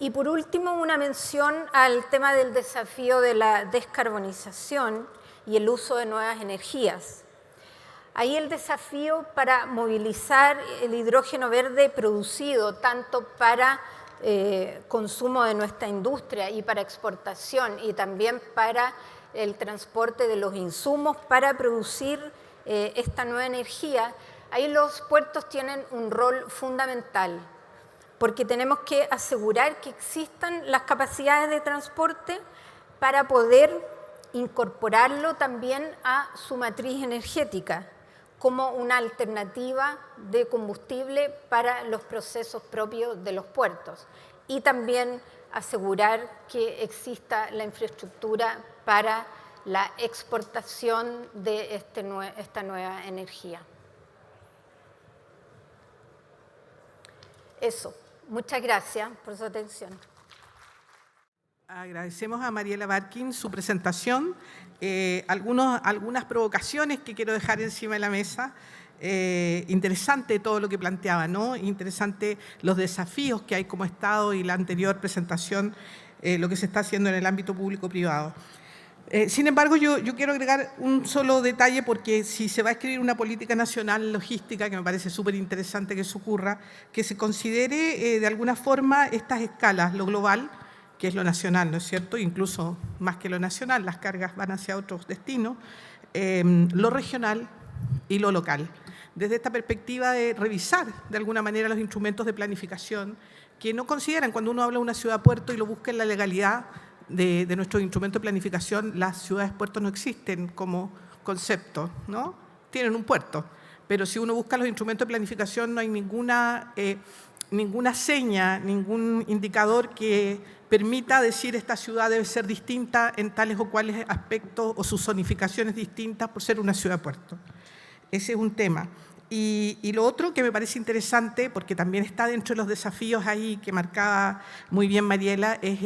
Y por último, una mención al tema del desafío de la descarbonización y el uso de nuevas energías. Ahí el desafío para movilizar el hidrógeno verde producido tanto para consumo de nuestra industria y para exportación y también para el transporte de los insumos para producir esta nueva energía, ahí los puertos tienen un rol fundamental, porque tenemos que asegurar que existan las capacidades de transporte para poder incorporarlo también a su matriz energética como una alternativa de combustible para los procesos propios de los puertos y también asegurar que exista la infraestructura para la exportación de esta nueva energía. Eso. Muchas gracias por su atención. Agradecemos a Mariela Barkin su presentación. Algunas provocaciones que quiero dejar encima de la mesa. Interesante todo lo que planteaba, ¿no? Interesante los desafíos que hay como Estado y la anterior presentación, lo que se está haciendo en el ámbito público-privado. Sin embargo, yo quiero agregar un solo detalle, porque si se va a escribir una política nacional logística, que me parece súper interesante que eso ocurra, que se considere de alguna forma estas escalas, lo global, que es lo nacional, ¿no es cierto? Incluso más que lo nacional, las cargas van hacia otros destinos, lo regional y lo local. Desde esta perspectiva de revisar de alguna manera los instrumentos de planificación que no consideran, cuando uno habla de una ciudad-puerto y lo busca en la legalidad de nuestros instrumentos de planificación, las ciudades-puertos no existen como concepto, ¿no? Tienen un puerto, pero si uno busca los instrumentos de planificación no hay ninguna seña, ningún indicador que permita decir esta ciudad debe ser distinta en tales o cuales aspectos o sus zonificaciones distintas por ser una ciudad-puerto. Ese es un tema. Y lo otro que me parece interesante, porque también está dentro de los desafíos ahí que marcaba muy bien Mariela, es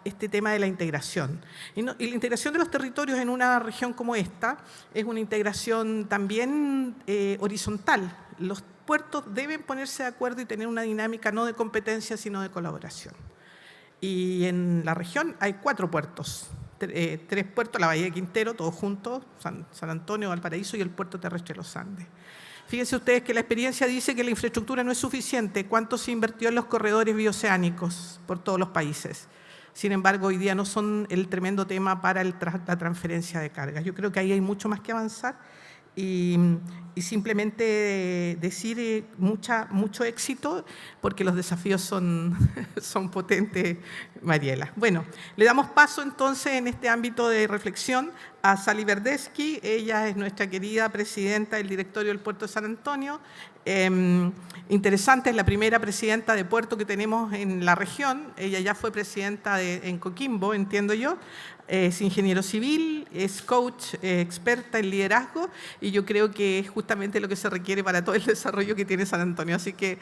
este tema de la integración. Y la integración de los territorios en una región como esta es una integración también horizontal. Los puertos deben ponerse de acuerdo y tener una dinámica no de competencia, sino de colaboración. Y en la región hay 4 puertos, 3 puertos, la Bahía de Quintero, todos juntos, San Antonio, Valparaíso y el puerto terrestre de los Andes. Fíjense ustedes que la experiencia dice que la infraestructura no es suficiente. ¿Cuánto se invirtió en los corredores bioceánicos por todos los países? Sin embargo, hoy día no son el tremendo tema para la transferencia de cargas. Yo creo que ahí hay mucho más que avanzar y simplemente decir mucho éxito, porque los desafíos son potentes, Mariela. Bueno, le damos paso entonces en este ámbito de reflexión a Sally Verdeschi. Ella es nuestra querida presidenta del directorio del Puerto de San Antonio. Interesante, es la primera presidenta de puerto que tenemos en la región. Ella ya fue presidenta en Coquimbo, entiendo yo. Es ingeniero civil, es coach, experta en liderazgo, y yo creo que es justamente lo que se requiere para todo el desarrollo que tiene San Antonio. Así que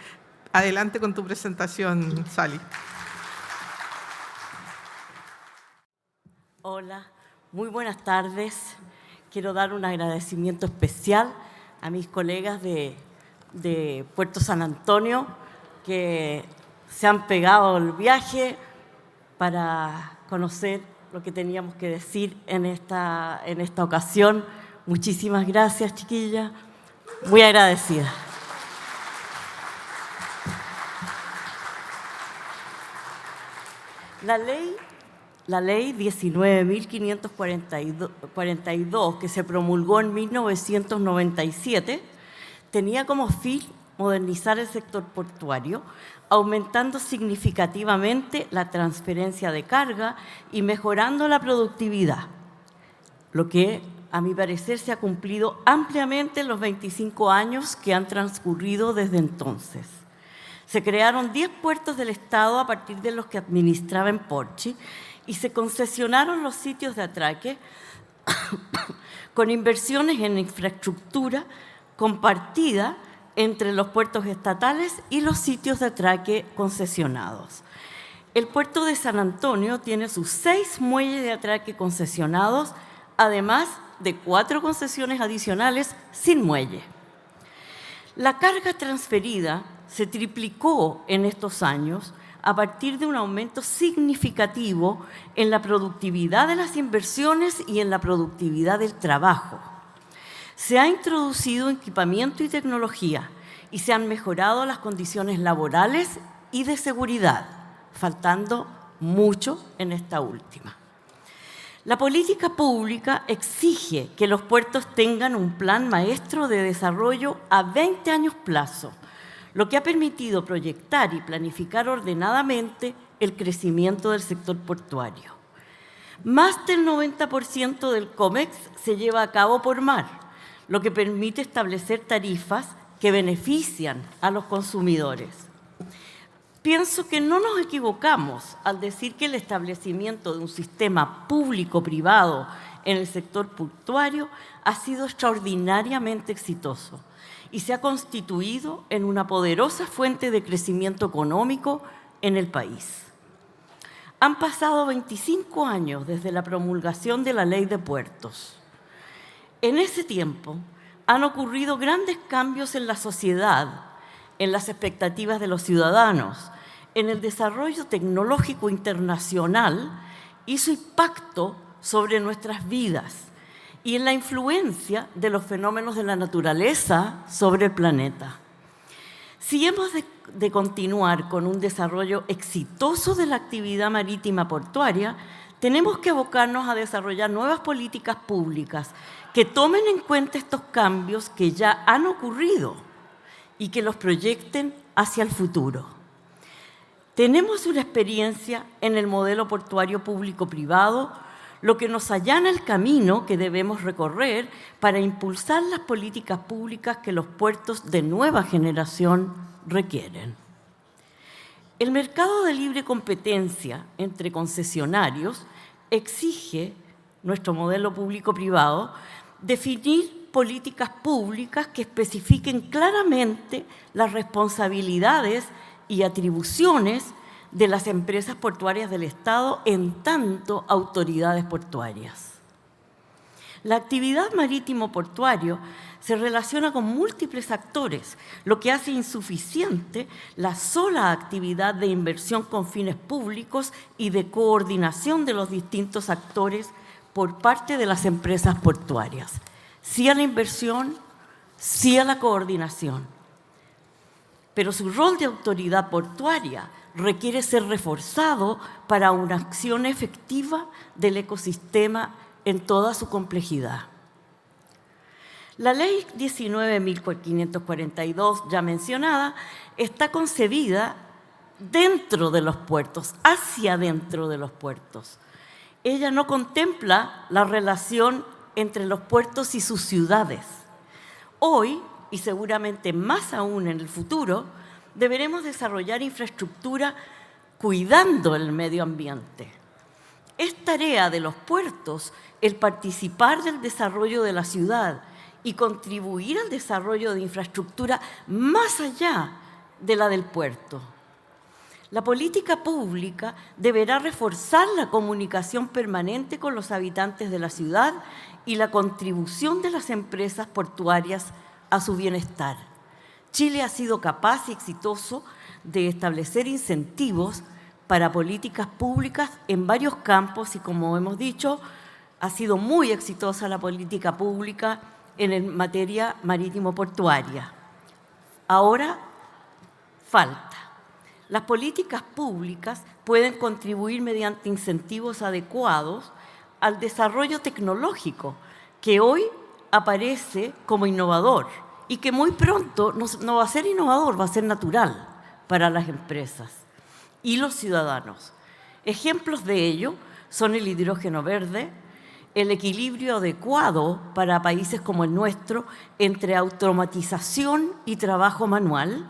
adelante con tu presentación, Sally. Hola, muy buenas tardes. Quiero dar un agradecimiento especial a mis colegas de Puerto San Antonio que se han pegado el viaje para conocer lo que teníamos que decir en esta ocasión. Muchísimas gracias, chiquilla. Muy agradecida. La ley 19.542, que se promulgó en 1997, tenía como fin modernizar el sector portuario, aumentando significativamente la transferencia de carga y mejorando la productividad, lo que, a mi parecer, se ha cumplido ampliamente en los 25 años que han transcurrido desde entonces. Se crearon 10 puertos del Estado a partir de los que administraba en Porchi y se concesionaron los sitios de atraque con inversiones en infraestructura compartida entre los puertos estatales y los sitios de atraque concesionados. El puerto de San Antonio tiene sus 6 muelles de atraque concesionados, además de 4 concesiones adicionales sin muelle. La carga transferida se triplicó en estos años, a partir de un aumento significativo en la productividad de las inversiones y en la productividad del trabajo. Se ha introducido equipamiento y tecnología y se han mejorado las condiciones laborales y de seguridad, faltando mucho en esta última. La política pública exige que los puertos tengan un plan maestro de desarrollo a 20 años plazo, lo que ha permitido proyectar y planificar ordenadamente el crecimiento del sector portuario. Más del 90% del COMEX se lleva a cabo por mar, lo que permite establecer tarifas que benefician a los consumidores. Pienso que no nos equivocamos al decir que el establecimiento de un sistema público-privado en el sector portuario ha sido extraordinariamente exitoso y se ha constituido en una poderosa fuente de crecimiento económico en el país. Han pasado 25 años desde la promulgación de la Ley de Puertos. En ese tiempo han ocurrido grandes cambios en la sociedad, en las expectativas de los ciudadanos, en el desarrollo tecnológico internacional y su impacto sobre nuestras vidas y en la influencia de los fenómenos de la naturaleza sobre el planeta. Si hemos de continuar con un desarrollo exitoso de la actividad marítima portuaria, tenemos que abocarnos a desarrollar nuevas políticas públicas que tomen en cuenta estos cambios que ya han ocurrido y que los proyecten hacia el futuro. Tenemos una experiencia en el modelo portuario público-privado, lo que nos allana el camino que debemos recorrer para impulsar las políticas públicas que los puertos de nueva generación requieren. El mercado de libre competencia entre concesionarios exige, nuestro modelo público-privado, definir políticas públicas que especifiquen claramente las responsabilidades y atribuciones de las empresas portuarias del Estado en tanto autoridades portuarias. La actividad marítimo-portuario se relaciona con múltiples actores, lo que hace insuficiente la sola actividad de inversión con fines públicos y de coordinación de los distintos actores por parte de las empresas portuarias. Sí a la inversión, sí a la coordinación. Pero su rol de autoridad portuaria requiere ser reforzado para una acción efectiva del ecosistema en toda su complejidad. La Ley 19.542, ya mencionada, está concebida dentro de los puertos, hacia dentro de los puertos. Ella no contempla la relación entre los puertos y sus ciudades. Hoy, y seguramente más aún en el futuro, deberemos desarrollar infraestructura cuidando el medio ambiente. Es tarea de los puertos el participar del desarrollo de la ciudad y contribuir al desarrollo de infraestructura más allá de la del puerto. La política pública deberá reforzar la comunicación permanente con los habitantes de la ciudad y la contribución de las empresas portuarias a su bienestar. Chile ha sido capaz y exitoso de establecer incentivos para políticas públicas en varios campos y, como hemos dicho, ha sido muy exitosa la política pública en materia marítimo-portuaria. Ahora falta. Las políticas públicas pueden contribuir mediante incentivos adecuados al desarrollo tecnológico que hoy aparece como innovador y que muy pronto no va a ser innovador, va a ser natural para las empresas y los ciudadanos. Ejemplos de ello son el hidrógeno verde, el equilibrio adecuado para países como el nuestro entre automatización y trabajo manual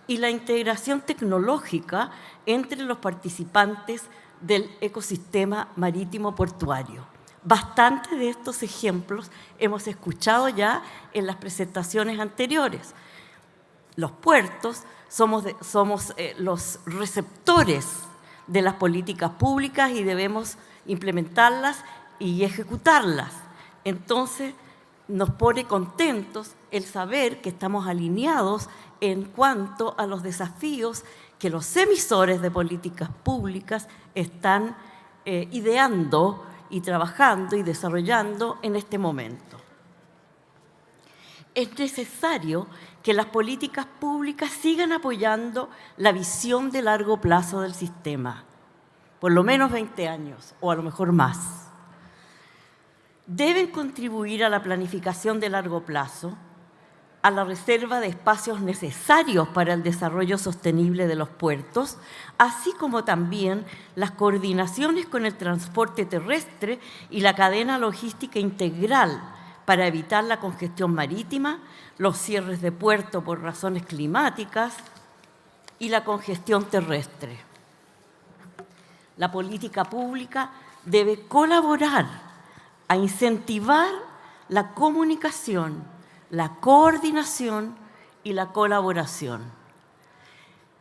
y la integración tecnológica entre los participantes del ecosistema marítimo portuario. Bastante de estos ejemplos hemos escuchado ya en las presentaciones anteriores. Los puertos somos los receptores de las políticas públicas y debemos implementarlas y ejecutarlas. Entonces, nos pone contentos el saber que estamos alineados en cuanto a los desafíos que los emisores de políticas públicas están ideando y trabajando y desarrollando en este momento. Es necesario que las políticas públicas sigan apoyando la visión de largo plazo del sistema, por lo menos 20 años o a lo mejor más. Deben contribuir a la planificación de largo plazo, a la reserva de espacios necesarios para el desarrollo sostenible de los puertos, así como también las coordinaciones con el transporte terrestre y la cadena logística integral para evitar la congestión marítima, los cierres de puerto por razones climáticas y la congestión terrestre. La política pública debe colaborar a incentivar la comunicación, la coordinación y la colaboración.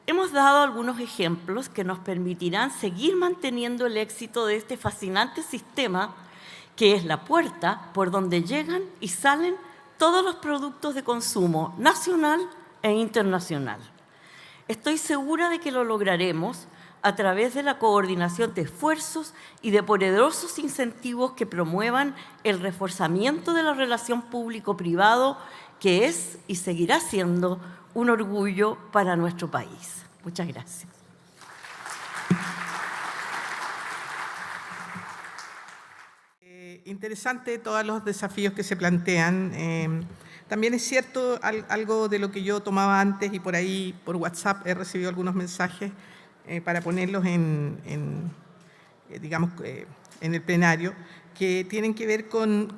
Hemos dado algunos ejemplos que nos permitirán seguir manteniendo el éxito de este fascinante sistema que es la puerta por donde llegan y salen todos los productos de consumo nacional e internacional. Estoy segura de que lo lograremos a través de la coordinación de esfuerzos y de poderosos incentivos que promuevan el reforzamiento de la relación público-privado, que es y seguirá siendo un orgullo para nuestro país. Muchas gracias. Interesante todos los desafíos que se plantean. También es cierto algo de lo que yo tomaba antes y por ahí, por WhatsApp, he recibido algunos mensajes para ponerlos en el plenario, que tienen que ver con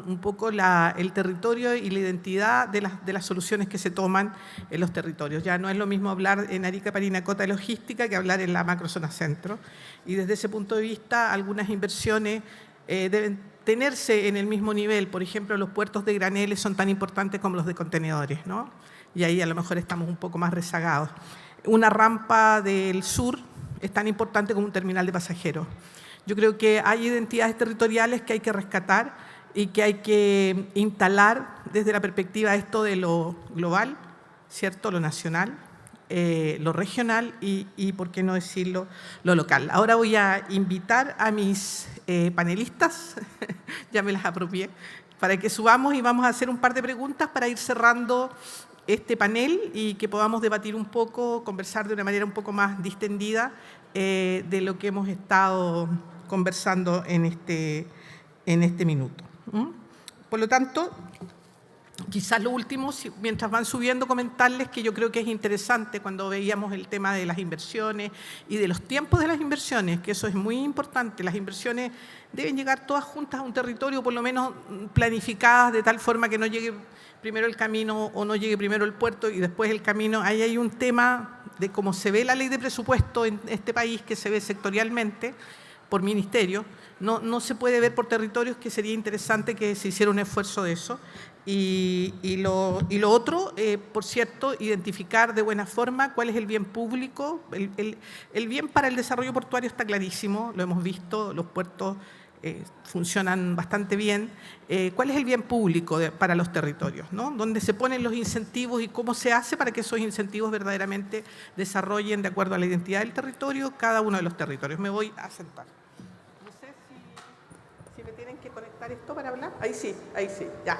un poco el territorio y la identidad de las soluciones que se toman en los territorios. Ya no es lo mismo hablar en Arica, Parinacota, logística, que hablar en la macrozona centro. Y desde ese punto de vista, algunas inversiones deben tenerse en el mismo nivel. Por ejemplo, los puertos de graneles son tan importantes como los de contenedores, ¿no? Y ahí a lo mejor estamos un poco más rezagados. Una rampa del sur es tan importante como un terminal de pasajeros. Yo creo que hay identidades territoriales que hay que rescatar y que hay que instalar desde la perspectiva de esto de lo global, ¿cierto? Lo nacional, lo regional y, por qué no decirlo, lo local. Ahora voy a invitar a mis panelistas, ya me las apropié, para que subamos y vamos a hacer un par de preguntas para ir cerrando este panel y que podamos debatir un poco, conversar de una manera un poco más distendida de lo que hemos estado conversando en este minuto. Por lo tanto, quizás lo último, mientras van subiendo, comentarles que yo creo que es interesante cuando veíamos el tema de las inversiones y de los tiempos de las inversiones, que eso es muy importante. Las inversiones deben llegar todas juntas a un territorio, por lo menos planificadas de tal forma que no llegue primero el camino o no llegue primero el puerto y después el camino. Ahí hay un tema de cómo se ve la ley de presupuesto en este país, que se ve sectorialmente por ministerio. No se puede ver por territorios, que sería interesante que se hiciera un esfuerzo de eso. Y lo otro, por cierto, identificar de buena forma cuál es el bien público. El bien para el desarrollo portuario está clarísimo, lo hemos visto, los puertos funcionan bastante bien. ¿Cuál es el bien público para los territorios, ¿no? ¿Dónde se ponen los incentivos y cómo se hace para que esos incentivos verdaderamente desarrollen de acuerdo a la identidad del territorio cada uno de los territorios? Me voy a sentar. No sé si me tienen que conectar esto para hablar. Ahí sí, ya.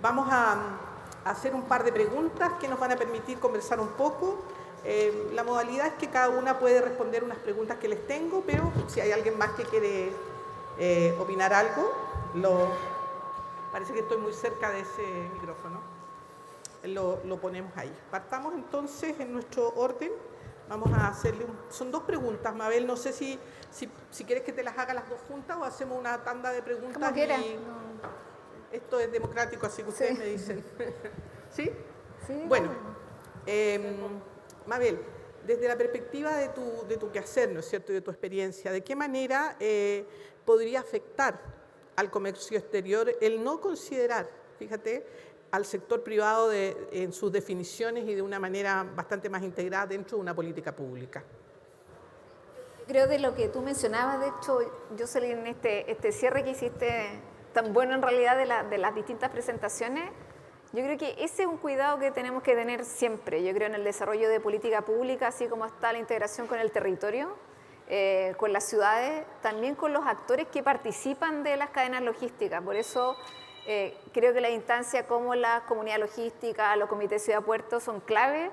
Vamos a hacer un par de preguntas que nos van a permitir conversar un poco. La modalidad es que cada una puede responder unas preguntas que les tengo, pero si hay alguien más que quiere opinar algo, parece que estoy muy cerca de ese micrófono, lo ponemos ahí. Partamos entonces en nuestro orden. Vamos a hacerle son dos preguntas, Mabel, no sé si quieres que te las haga las dos juntas o hacemos una tanda de preguntas. Como quieras. Esto es democrático, así que ustedes me dicen. ¿Sí? Sí. Bueno, Mabel, desde la perspectiva de tu quehacer, ¿no es cierto?, y de tu experiencia, ¿de qué manera podría afectar al comercio exterior el no considerar, fíjate, al sector privado en sus definiciones y de una manera bastante más integrada dentro de una política pública? Creo de lo que tú mencionabas, de hecho, Jocelyn, este cierre que hiciste tan bueno en realidad de las distintas presentaciones, Yo creo que ese es un cuidado que tenemos que tener siempre. Yo creo en el desarrollo de política pública, así como está la integración con el territorio, con las ciudades, también con los actores que participan de las cadenas logísticas. Por eso creo que las instancias como la comunidad logística, los comités ciudad-puerto son clave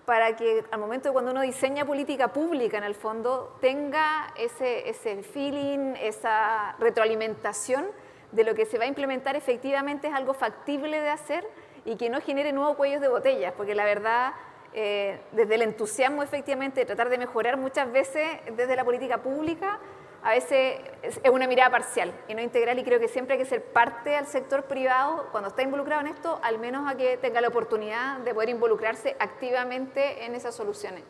para que al momento de cuando uno diseña política pública, en el fondo, tenga ese feeling, esa retroalimentación de lo que se va a implementar efectivamente es algo factible de hacer y que no genere nuevos cuellos de botellas, porque la verdad, desde el entusiasmo efectivamente de tratar de mejorar muchas veces desde la política pública, a veces es una mirada parcial y no integral, y creo que siempre hay que ser parte al sector privado cuando está involucrado en esto, al menos a que tenga la oportunidad de poder involucrarse activamente en esas soluciones.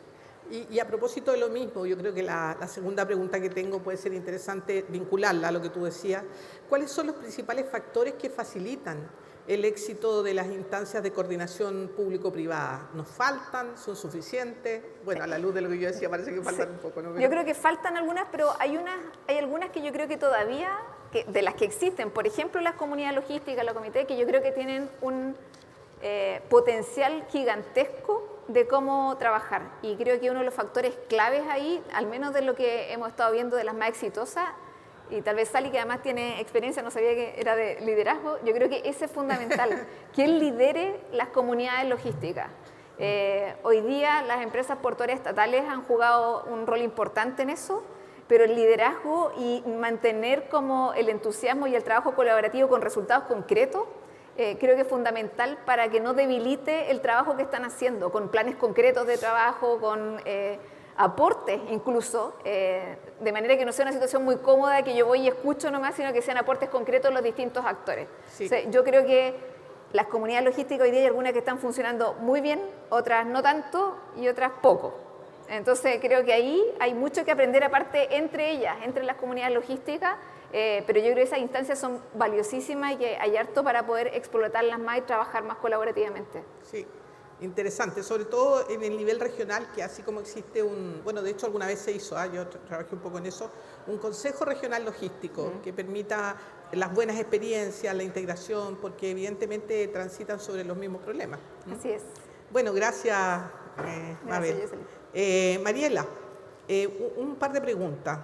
Y a propósito de lo mismo, yo creo que la segunda pregunta que tengo puede ser interesante vincularla a lo que tú decías. ¿Cuáles son los principales factores que facilitan el éxito de las instancias de coordinación público-privada? ¿Nos faltan? ¿Son suficientes? Bueno, a la luz de lo que yo decía, parece que faltan un poco, ¿no? Yo creo que faltan algunas, pero hay algunas que yo creo que todavía, de las que existen, por ejemplo, las comunidades logísticas, los comités, que yo creo que tienen un potencial gigantesco de cómo trabajar. Y creo que uno de los factores claves ahí, al menos de lo que hemos estado viendo de las más exitosas, y tal vez Sally, que además tiene experiencia, no sabía que era de liderazgo, yo creo que ese es fundamental, que él lidere las comunidades logísticas. Hoy día las empresas portuarias estatales han jugado un rol importante en eso, pero el liderazgo y mantener como el entusiasmo y el trabajo colaborativo con resultados concretos, creo que es fundamental para que no debilite el trabajo que están haciendo, con planes concretos de trabajo, con aportes incluso, de manera que no sea una situación muy cómoda que yo voy y escucho nomás, sino que sean aportes concretos de los distintos actores. Sí. O sea, yo creo que las comunidades logísticas hoy día hay algunas que están funcionando muy bien, otras no tanto y otras poco. Entonces creo que ahí hay mucho que aprender aparte entre ellas, entre las comunidades logísticas, pero yo creo que esas instancias son valiosísimas y que hay harto para poder explotarlas más y trabajar más colaborativamente. Sí, interesante, sobre todo en el nivel regional, que así como existe bueno, de hecho alguna vez se hizo, yo trabajé un poco en eso, un consejo regional logístico que permita las buenas experiencias, la integración, porque evidentemente transitan sobre los mismos problemas. Así es. Bueno, gracias, Mabel. Mariela, un par de preguntas.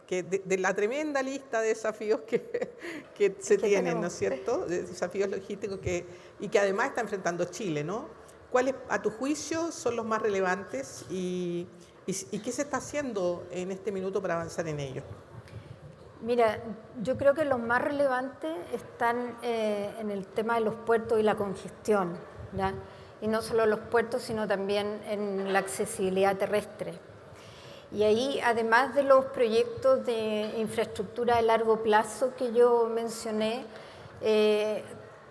Que de la tremenda lista de desafíos que se tienen, ¿no es cierto? De desafíos logísticos y que además está enfrentando Chile, ¿no? ¿Cuáles, a tu juicio, son los más relevantes y qué se está haciendo en este minuto para avanzar en ellos? Mira, yo creo que los más relevantes están en el tema de los puertos y la congestión, ¿ya? Y no solo los puertos, sino también en la accesibilidad terrestre. Y ahí, además de los proyectos de infraestructura de largo plazo que yo mencioné,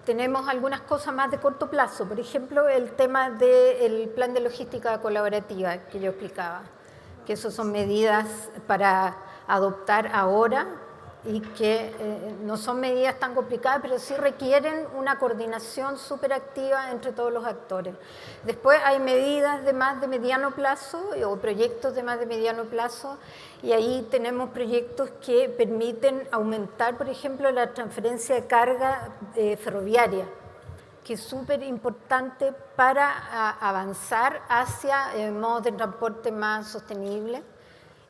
tenemos algunas cosas más de corto plazo. Por ejemplo, el tema del plan de logística colaborativa que yo explicaba, que eso son medidas para adoptar ahora y que no son medidas tan complicadas, pero sí requieren una coordinación súper activa entre todos los actores. Después hay medidas de más de mediano plazo o proyectos de más de mediano plazo, y ahí tenemos proyectos que permiten aumentar, por ejemplo, la transferencia de carga ferroviaria, que es súper importante para avanzar hacia modos de transporte más sostenibles.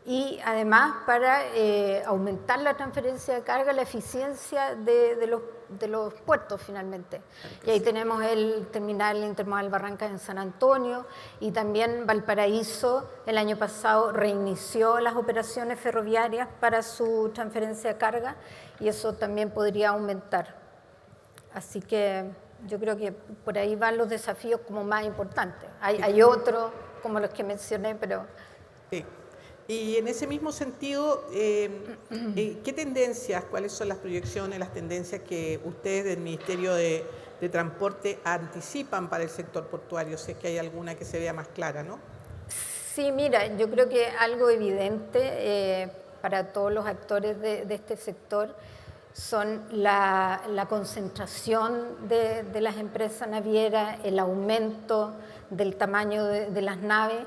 Y además para aumentar la transferencia de carga, la eficiencia de los puertos finalmente. Y ahí tenemos el terminal intermodal Barrancas en San Antonio, y también Valparaíso el año pasado reinició las operaciones ferroviarias para su transferencia de carga, y eso también podría aumentar. Así que yo creo que por ahí van los desafíos como más importantes. Hay otros como los que mencioné, pero... Sí. Y en ese mismo sentido, ¿qué tendencias, cuáles son las proyecciones, las tendencias que ustedes del Ministerio de Transporte anticipan para el sector portuario, si es que hay alguna que se vea más clara, ¿no? Sí, mira, yo creo que algo evidente para todos los actores de este sector son la concentración de las empresas navieras, el aumento del tamaño de las naves.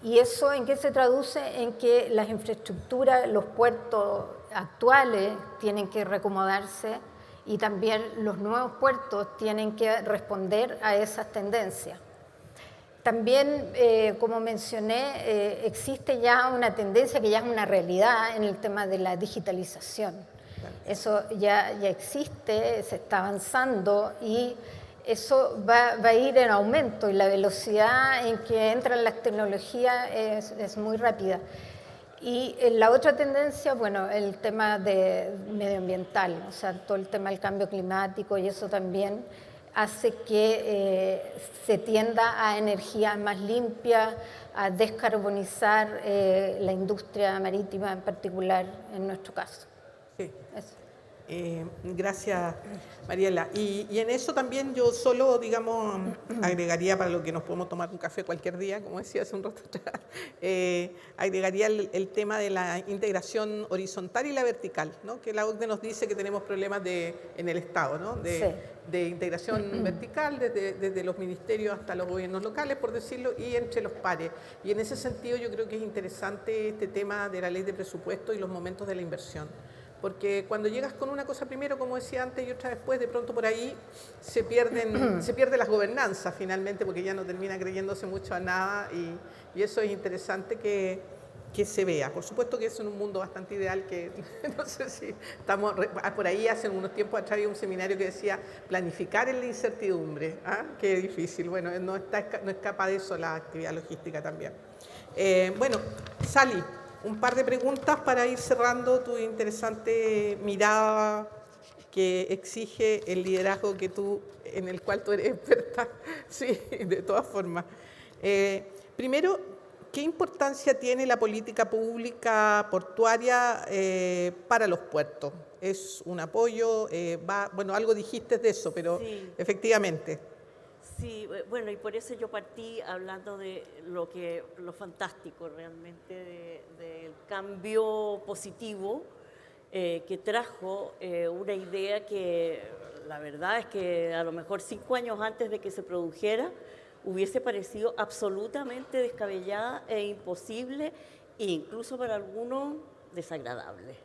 ¿Y eso en qué se traduce? En que las infraestructuras, los puertos actuales tienen que reacomodarse y también los nuevos puertos tienen que responder a esas tendencias. También, como mencioné, existe ya una tendencia que ya es una realidad en el tema de la digitalización. Eso ya existe, se está avanzando y eso va a ir en aumento y la velocidad en que entran las tecnologías es muy rápida. Y la otra tendencia, bueno, el tema medioambiental, o sea, todo el tema del cambio climático y eso también hace que se tienda a energías más limpias, a descarbonizar la industria marítima en particular, en nuestro caso. Sí. Eso. Gracias, Mariela. Y en eso también yo solo, digamos, agregaría, para lo que nos podemos tomar un café cualquier día, como decía hace un rato atrás, agregaría el tema de la integración horizontal y la vertical, ¿no? Que la OCDE nos dice que tenemos problemas en el Estado, ¿no? De integración vertical, desde los ministerios hasta los gobiernos locales, por decirlo, y entre los pares. Y en ese sentido yo creo que es interesante este tema de la ley de presupuesto y los momentos de la inversión. Porque cuando llegas con una cosa primero, como decía antes, y otra después, de pronto por ahí se pierde las gobernanzas finalmente, porque ya no termina creyéndose mucho a nada, y eso es interesante que se vea. Por supuesto que es en un mundo bastante ideal, que no sé si estamos, por ahí hace unos tiempos atrás había un seminario que decía planificar en la incertidumbre. ¿Ah? Qué difícil. Bueno, no escapa de eso la actividad logística también. Bueno, Sally, un par de preguntas para ir cerrando tu interesante mirada que exige el liderazgo en el cual tú eres experta. Sí, de todas formas. Primero, ¿qué importancia tiene la política pública portuaria para los puertos? ¿Es un apoyo? Bueno, algo dijiste de eso, pero sí, efectivamente. Sí, bueno, y por eso yo partí hablando de lo fantástico realmente del cambio positivo que trajo una idea que la verdad es que a lo mejor 5 años antes de que se produjera hubiese parecido absolutamente descabellada e imposible e incluso para algunos desagradable.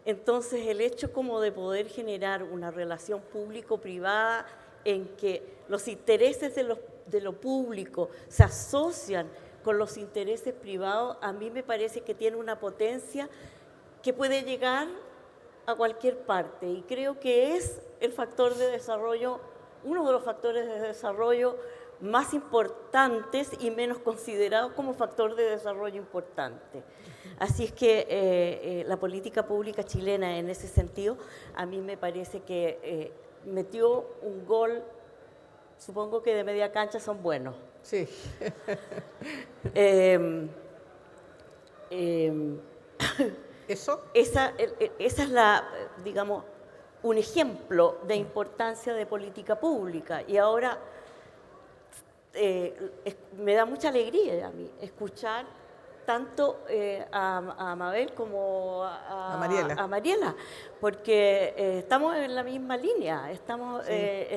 Entonces el hecho como de poder generar una relación público-privada en que los intereses de lo público se asocian con los intereses privados, a mí me parece que tiene una potencia que puede llegar a cualquier parte, y creo que es el factor de desarrollo, uno de los factores de desarrollo más importantes y menos considerados como factor de desarrollo importante. Así es que la política pública chilena en ese sentido, a mí me parece que metió un gol, supongo que de media cancha son buenos. Sí. ¿Eso? Esa es digamos, un ejemplo de importancia de política pública. Y ahora me da mucha alegría a mí escuchar tanto a Mabel como a Mariela, porque estamos en la misma línea, estamos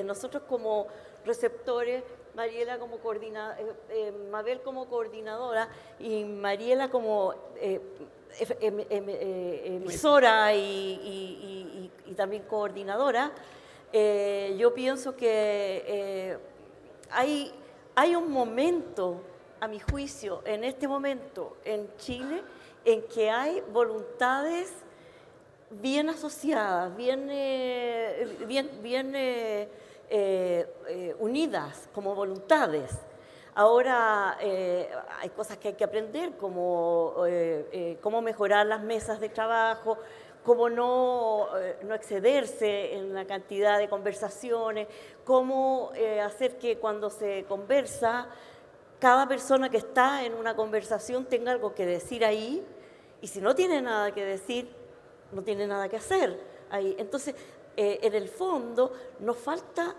nosotros como receptores, Mariela como Mabel como coordinadora y Mariela como emisora y también coordinadora. Yo pienso que hay un momento, a mi juicio, en este momento en Chile, en que hay voluntades bien asociadas, bien unidas como voluntades. Ahora hay cosas que hay que aprender, como cómo mejorar las mesas de trabajo, cómo no excederse en la cantidad de conversaciones, cómo hacer que cuando se conversa, cada persona que está en una conversación tenga algo que decir ahí, y si no tiene nada que decir, no tiene nada que hacer ahí. Entonces, en el fondo, nos falta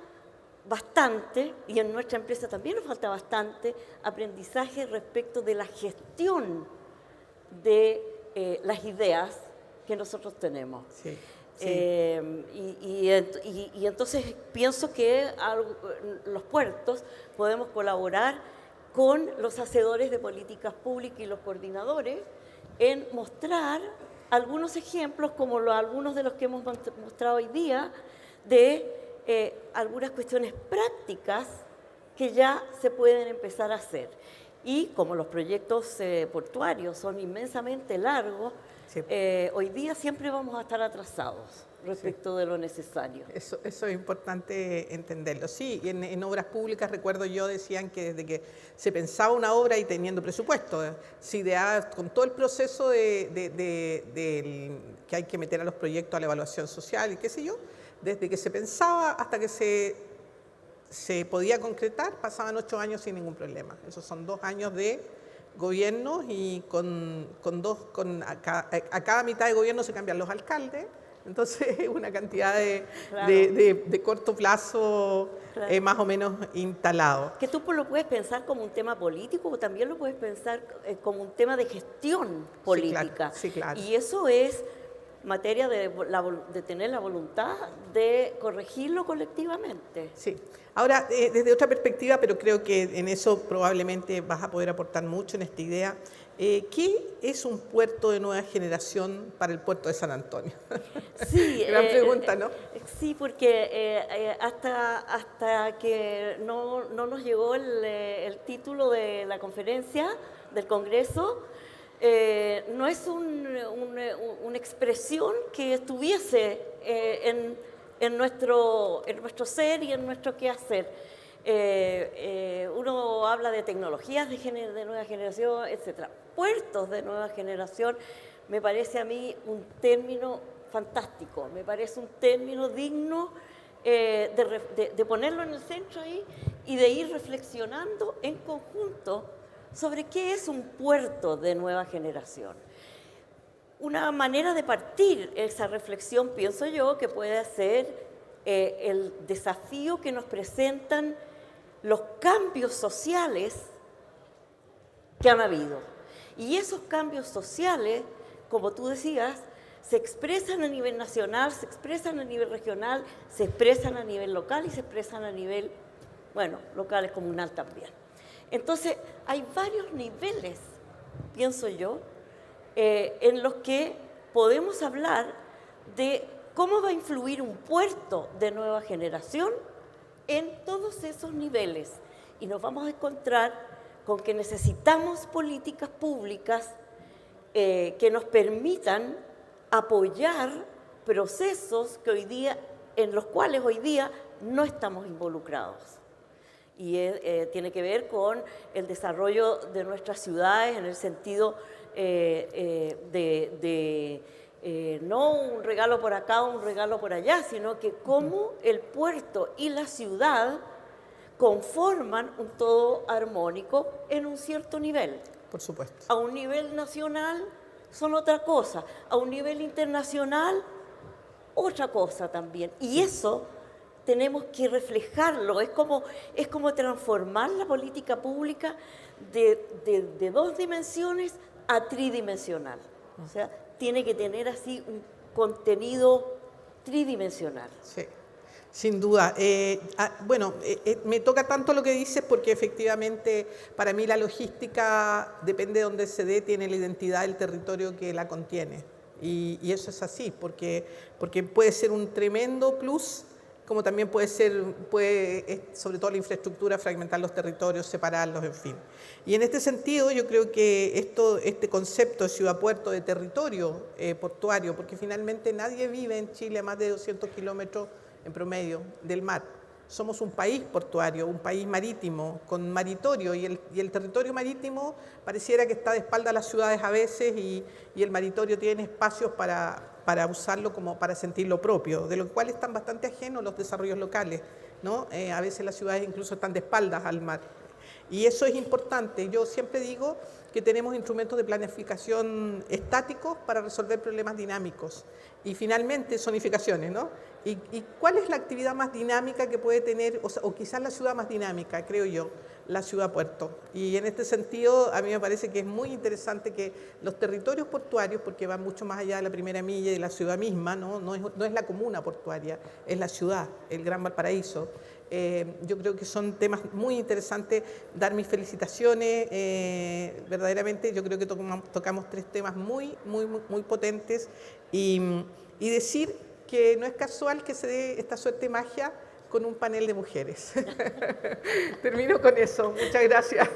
bastante, y en nuestra empresa también nos falta bastante, aprendizaje respecto de la gestión de las ideas que nosotros tenemos. Sí, sí. Y entonces pienso que los puertos podemos colaborar con los hacedores de políticas públicas y los coordinadores en mostrar algunos ejemplos, como algunos de los que hemos mostrado hoy día, de algunas cuestiones prácticas que ya se pueden empezar a hacer. Y como los proyectos portuarios son inmensamente largos, sí, hoy día siempre vamos a estar atrasados respecto sí de lo necesario. Eso es importante entenderlo. Sí, y en obras públicas, recuerdo yo, decían que desde que se pensaba una obra y teniendo presupuesto, se ideaba con todo el proceso que hay que meter a los proyectos a la evaluación social y qué sé yo, desde que se pensaba hasta que se podía concretar, pasaban 8 años sin ningún problema. Esos son 2 años de gobierno y a cada mitad de gobierno se cambian los alcaldes. Entonces es una cantidad claro, de corto plazo claro, más o menos instalado. Que tú lo puedes pensar como un tema político o también lo puedes pensar como un tema de gestión política. Sí, claro, sí, claro. Y eso es materia de tener la voluntad de corregirlo colectivamente. Sí. Ahora, desde otra perspectiva, pero creo que en eso probablemente vas a poder aportar mucho en esta idea, ¿qué es un puerto de nueva generación para el puerto de San Antonio? Sí, gran pregunta, ¿no? Sí, porque hasta que no nos llegó el título de la conferencia del Congreso, no es una expresión que estuviese en nuestro ser y en nuestro quehacer. Uno habla de tecnologías de nueva generación, etc. Puertos de nueva generación me parece a mí un término fantástico, me parece un término digno de ponerlo en el centro ahí y de ir reflexionando en conjunto sobre qué es un puerto de nueva generación. Una manera de partir esa reflexión, pienso yo, que puede ser el desafío que nos presentan los cambios sociales que han habido. Y esos cambios sociales, como tú decías, se expresan a nivel nacional, se expresan a nivel regional, se expresan a nivel local y se expresan a nivel, bueno, local y comunal también. Entonces, hay varios niveles, pienso yo, en los que podemos hablar de cómo va a influir un puerto de nueva generación en todos esos niveles. Y nos vamos a encontrar con que necesitamos políticas públicas que nos permitan apoyar procesos en los cuales hoy día no estamos involucrados. Y tiene que ver con el desarrollo de nuestras ciudades en el sentido no un regalo por acá o un regalo por allá, sino que cómo el puerto y la ciudad conforman un todo armónico en un cierto nivel. Por supuesto. A un nivel nacional son otra cosa, a un nivel internacional otra cosa también. Y eso tenemos que reflejarlo, es como transformar la política pública de 2 dimensiones a tridimensional. O sea, tiene que tener así un contenido tridimensional. Sí, sin duda. Me toca tanto lo que dices porque efectivamente para mí la logística depende de donde se dé, tiene la identidad del territorio que la contiene. Y eso es así, porque puede ser un tremendo plus, como también puede, sobre todo la infraestructura, fragmentar los territorios, separarlos, en fin. Y en este sentido yo creo que este concepto de ciudad-puerto, de territorio portuario, porque finalmente nadie vive en Chile a más de 200 kilómetros en promedio del mar. Somos un país portuario, un país marítimo, con maritorio, y el territorio marítimo pareciera que está de espaldas a las ciudades a veces, y el maritorio tiene espacios para usarlo como para sentir lo propio, de lo cual están bastante ajenos los desarrollos locales, ¿no? A veces las ciudades incluso están de espaldas al mar. Y eso es importante. Yo siempre digo que tenemos instrumentos de planificación estáticos para resolver problemas dinámicos. Y finalmente, zonificaciones, ¿no? ¿Y cuál es la actividad más dinámica que puede tener, o quizás la ciudad más dinámica, creo yo? La ciudad-puerto. Y en este sentido, a mí me parece que es muy interesante que los territorios portuarios, porque van mucho más allá de la primera milla y de la ciudad misma, no es la comuna portuaria, es la ciudad, el Gran Valparaíso, Yo creo que son temas muy interesantes. Dar mis felicitaciones. Verdaderamente yo creo que tocamos 3 temas muy potentes y decir que no es casual que se dé esta suerte magia con un panel de mujeres. Termino con eso. Muchas gracias.